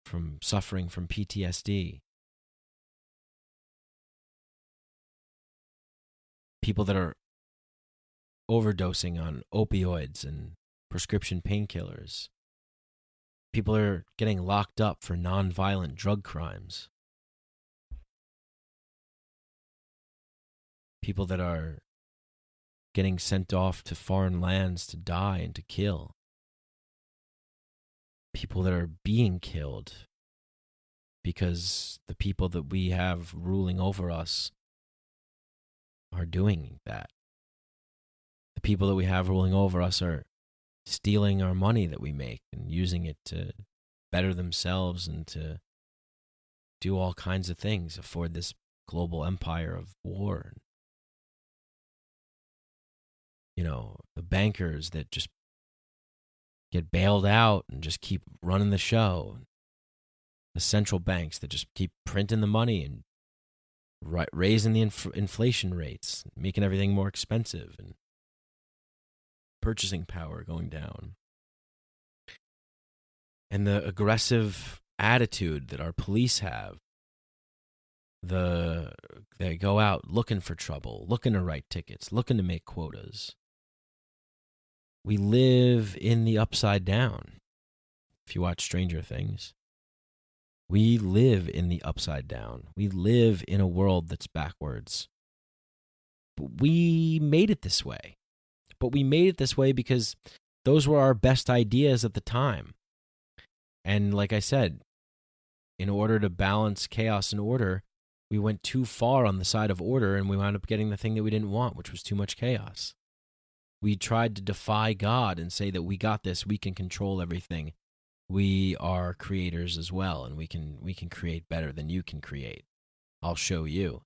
E: from suffering from PTSD, people that are overdosing on opioids and prescription painkillers, people are getting locked up for nonviolent drug crimes, people that are getting sent off to foreign lands to die and to kill, people that are being killed because the people that we have ruling over us are doing that. The people that we have ruling over us are stealing our money that we make and using it to better themselves and to do all kinds of things, afford this global empire of war. The bankers that just get bailed out and just keep running the show. The central banks that just keep printing the money and raising the inflation rates, making everything more expensive, and purchasing power going down. And the aggressive attitude that our police have. They go out looking for trouble, looking to write tickets, looking to make quotas. We live in the upside down. If you watch Stranger Things, We live in the upside down. We live in a world that's backwards. But we made it this way. But we made it this way because those were our best ideas at the time. And like I said, in order to balance chaos and order, we went too far on the side of order, and we wound up getting the thing that we didn't want, which was too much chaos. We tried to defy God and say that we got this, we can control everything. We are creators as well, and we can create better than you can create. I'll show you.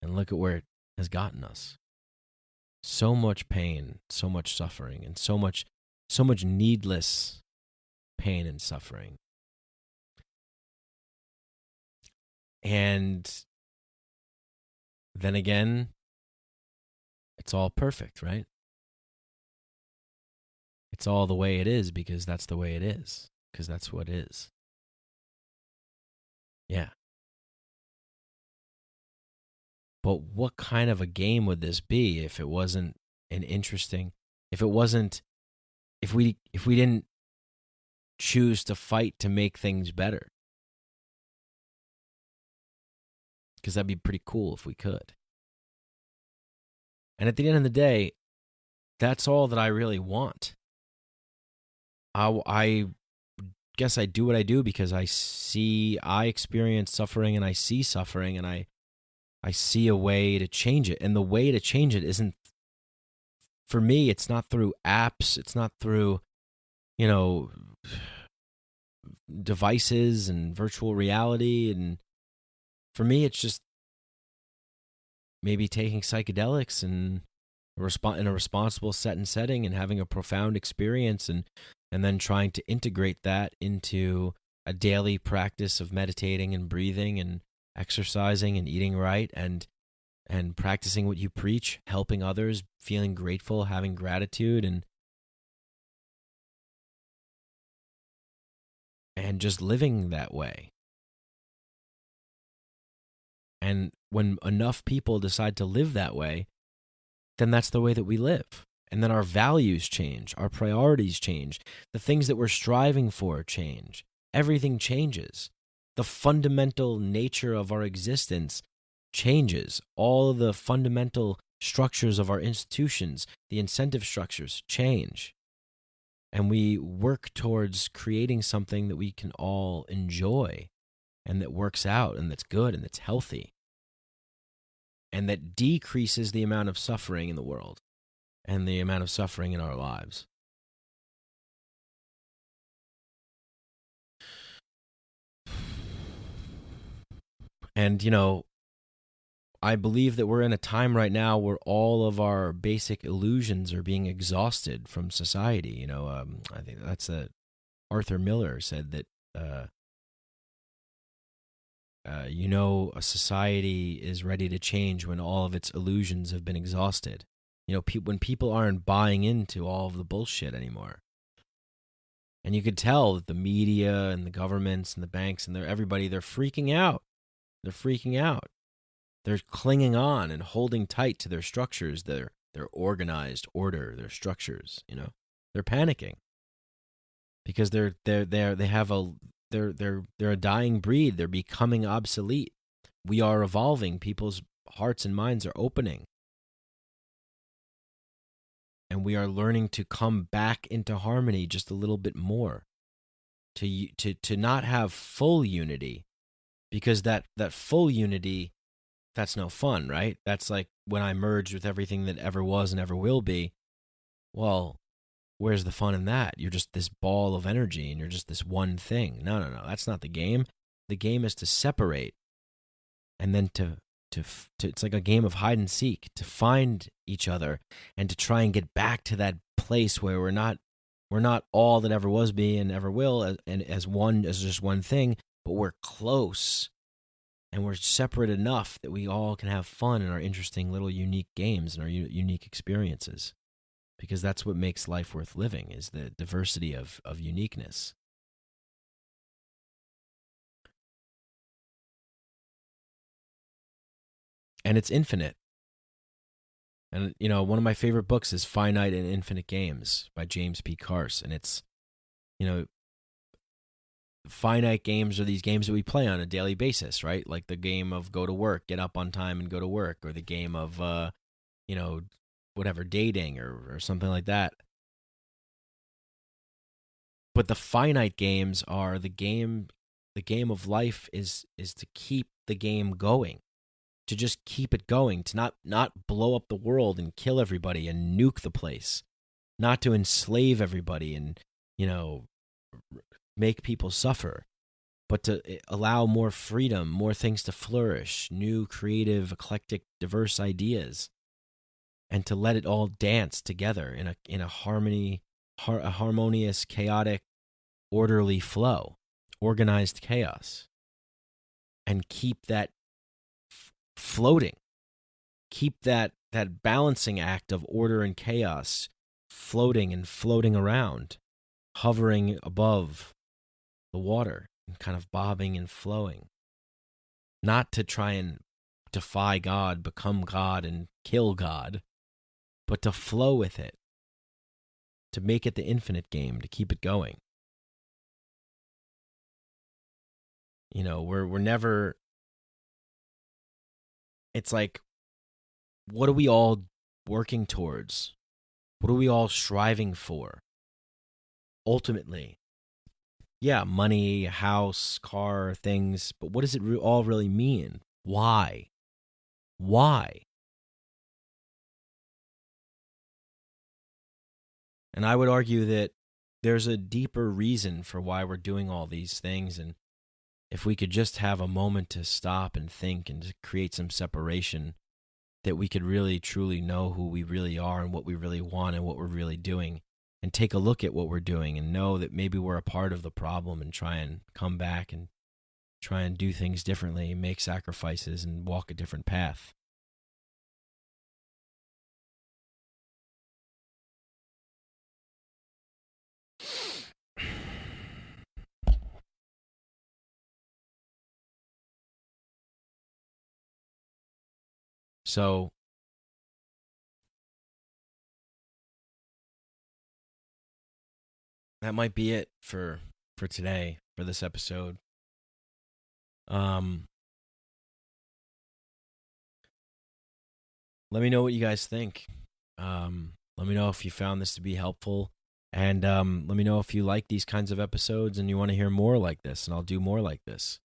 E: And look at where it has gotten us. So much pain, so much suffering, and so much needless pain and suffering. And then again, it's all perfect, right? It's all the way it is because that's the way it is, because that's what is. Yeah. But what kind of a game would this be if it wasn't an interesting, if we didn't choose to fight to make things better? Because that'd be pretty cool if we could. And at the end of the day, that's all that I really want. I guess I do what I do because I experience suffering, and I see suffering, and I see a way to change it. And the way to change it isn't, for me, it's not through apps. It's not through, devices and virtual reality. And for me, it's just maybe taking psychedelics and in a responsible set and setting and having a profound experience, and then trying to integrate that into a daily practice of meditating and breathing and exercising and eating right and practicing what you preach, helping others, feeling grateful, having gratitude, and just living that way. And when enough people decide to live that way, then that's the way that we live. And then our values change, our priorities change, the things that we're striving for change. Everything changes. The fundamental nature of our existence changes. All of the fundamental structures of our institutions, the incentive structures, change. And we work towards creating something that we can all enjoy and that works out and that's good and that's healthy and that decreases the amount of suffering in the world and the amount of suffering in our lives. And, I believe that we're in a time right now where all of our basic illusions are being exhausted from society. I think that's Arthur Miller said that, a society is ready to change when all of its illusions have been exhausted. When people aren't buying into all of the bullshit anymore. And you could tell that the media and the governments and the banks and everybody, they're freaking out. They're freaking out. They're clinging on and holding tight to their structures, their organized order, their structures. They're panicking because they're a dying breed. They're becoming obsolete. We are evolving. People's hearts and minds are opening, and we are learning to come back into harmony just a little bit more. To not have full unity, because that full unity, that's no fun, right? That's like when I merge with everything that ever was and ever will be. Well, where's the fun in that? You're just this ball of energy and you're just this one thing. No, that's not the game. The game is to separate and then to it's like a game of hide and seek, to find each other and to try and get back to that place where we're not all that ever was, be, and ever will, and as just one thing, but we're close. And we're separate enough that we all can have fun in our interesting little unique games and our unique experiences. Because that's what makes life worth living, is the diversity of uniqueness. And it's infinite. And, one of my favorite books is Finite and Infinite Games by James P. Carse. And it's, finite games are these games that we play on a daily basis, right? Like the game of go to work, get up on time and go to work, or the game of, whatever, dating or something like that. But the finite games are the game of life is to keep the game going, to just keep it going, to not blow up the world and kill everybody and nuke the place, not to enslave everybody and, make people suffer, but to allow more freedom, more things to flourish, new, creative, eclectic, diverse ideas, and to let it all dance together in a harmony, a harmonious, chaotic, orderly flow, organized chaos, and keep that floating, keep that balancing act of order and chaos floating and floating around, hovering above the water and kind of bobbing and flowing. Not to try and defy God, become God, and kill God, but to flow with it, to make it the infinite game, to keep it going. We're never, it's like, what are we all working towards? What are we all striving for? Ultimately, yeah, money, house, car, things, but what does it all really mean? Why? And I would argue that there's a deeper reason for why we're doing all these things, and if we could just have a moment to stop and think and to create some separation, that we could really truly know who we really are and what we really want and what we're really doing, and take a look at what we're doing and know that maybe we're a part of the problem, and try and come back and try and do things differently, make sacrifices, and walk a different path. So, that might be it for today, for this episode. Let me know what you guys think. Let me know if you found this to be helpful, and let me know if you like these kinds of episodes and you want to hear more like this, and I'll do more like this.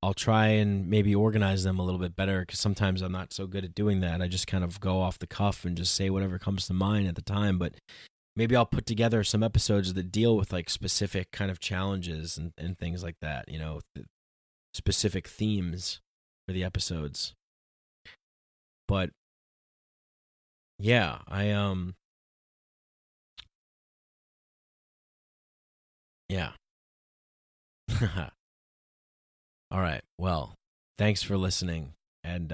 E: I'll try and maybe organize them a little bit better, because sometimes I'm not so good at doing that. I just kind of go off the cuff and just say whatever comes to mind at the time, but maybe I'll put together some episodes that deal with like specific kind of challenges and things like that, specific themes for the episodes. But yeah, yeah. All right. Well, thanks for listening, and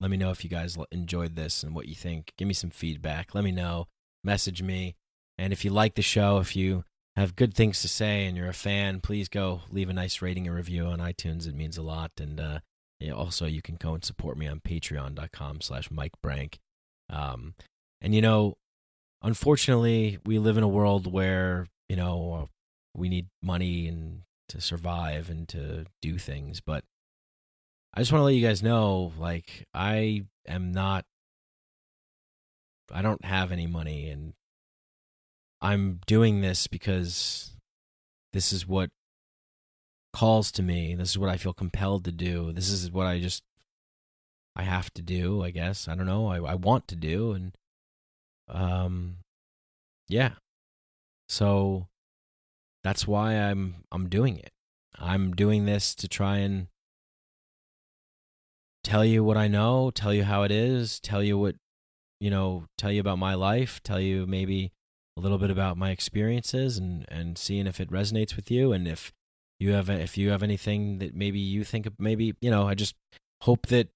E: let me know if you guys enjoyed this and what you think. Give me some feedback. Let me know. Message me. And if you like the show, if you have good things to say and you're a fan, please go leave a nice rating and review on iTunes. It means a lot. And also, you can go and support me on patreon.com/MikeBrank. And, unfortunately, we live in a world where, we need money and to survive and to do things. But I just want to let you guys know, like, I don't have any money, and I'm doing this because this is what calls to me. This is what I feel compelled to do. This is what I have to do, I guess. I don't know. I want to do. And, yeah. So that's why I'm doing it. I'm doing this to try and tell you what I know, tell you how it is, tell you about my life, tell you maybe a little bit about my experiences, and seeing if it resonates with you. And if you have anything that maybe you think of, maybe, I just hope that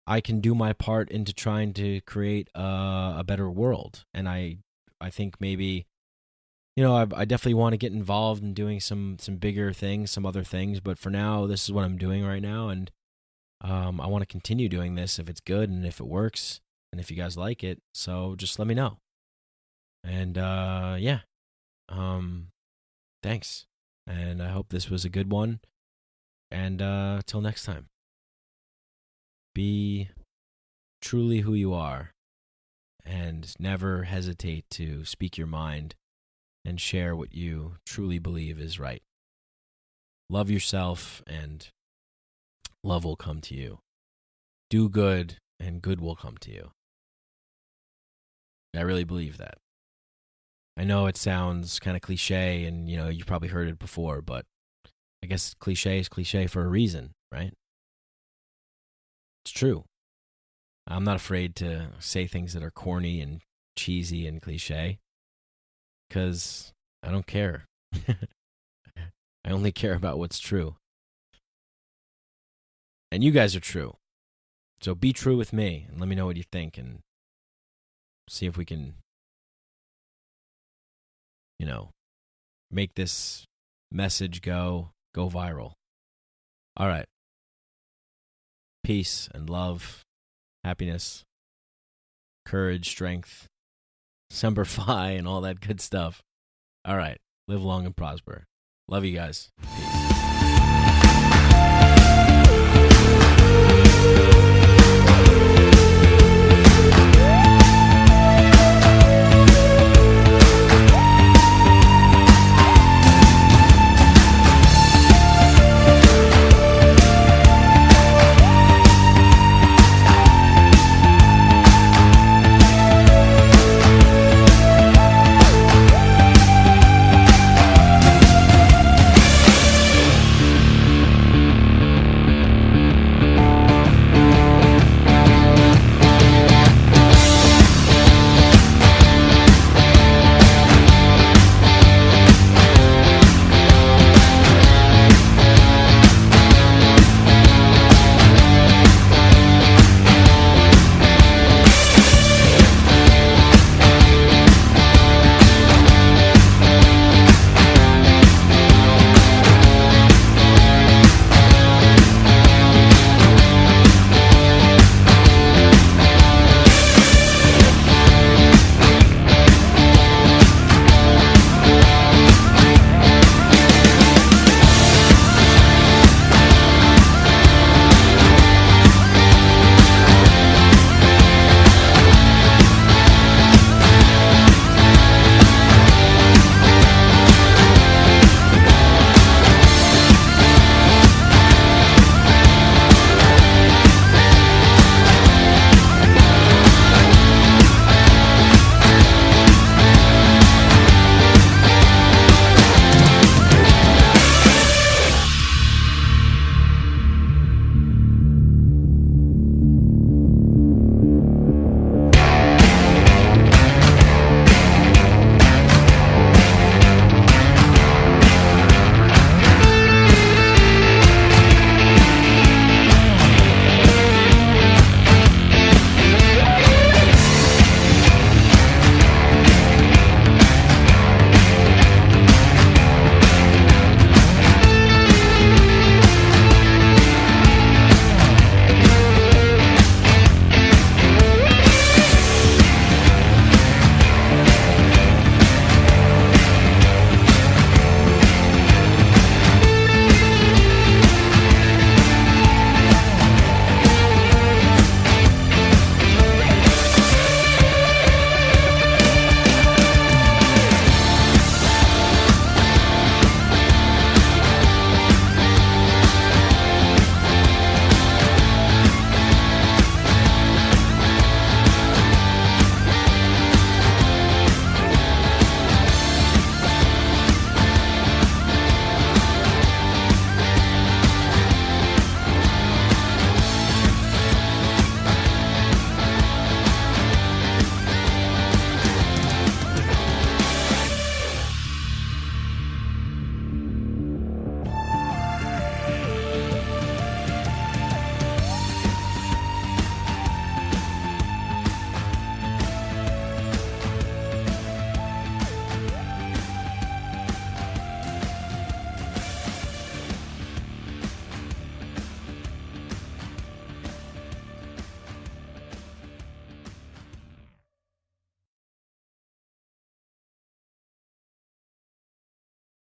E: I can do my part into trying to create a better world. And I think maybe, I definitely want to get involved in doing some bigger things, some other things. But for now, this is what I'm doing right now. And I want to continue doing this if it's good and if it works and if you guys like it. So just let me know. And yeah. thanks. And I hope this was a good one. And till next time, be truly who you are and never hesitate to speak your mind and share what you truly believe is right. Love yourself and love will come to you. Do good and good will come to you. I really believe that. I know it sounds kind of cliche and, you've probably heard it before, but I guess cliche is cliche for a reason, right? It's true. I'm not afraid to say things that are corny and cheesy and cliche because I don't care. I only care about what's true. And you guys are true. So be true with me and let me know what you think and see if we can, make this message go viral. All right. Peace and love, happiness, courage, strength, Semper Fi, and all that good stuff. All right. Live long and prosper. Love you guys. Peace.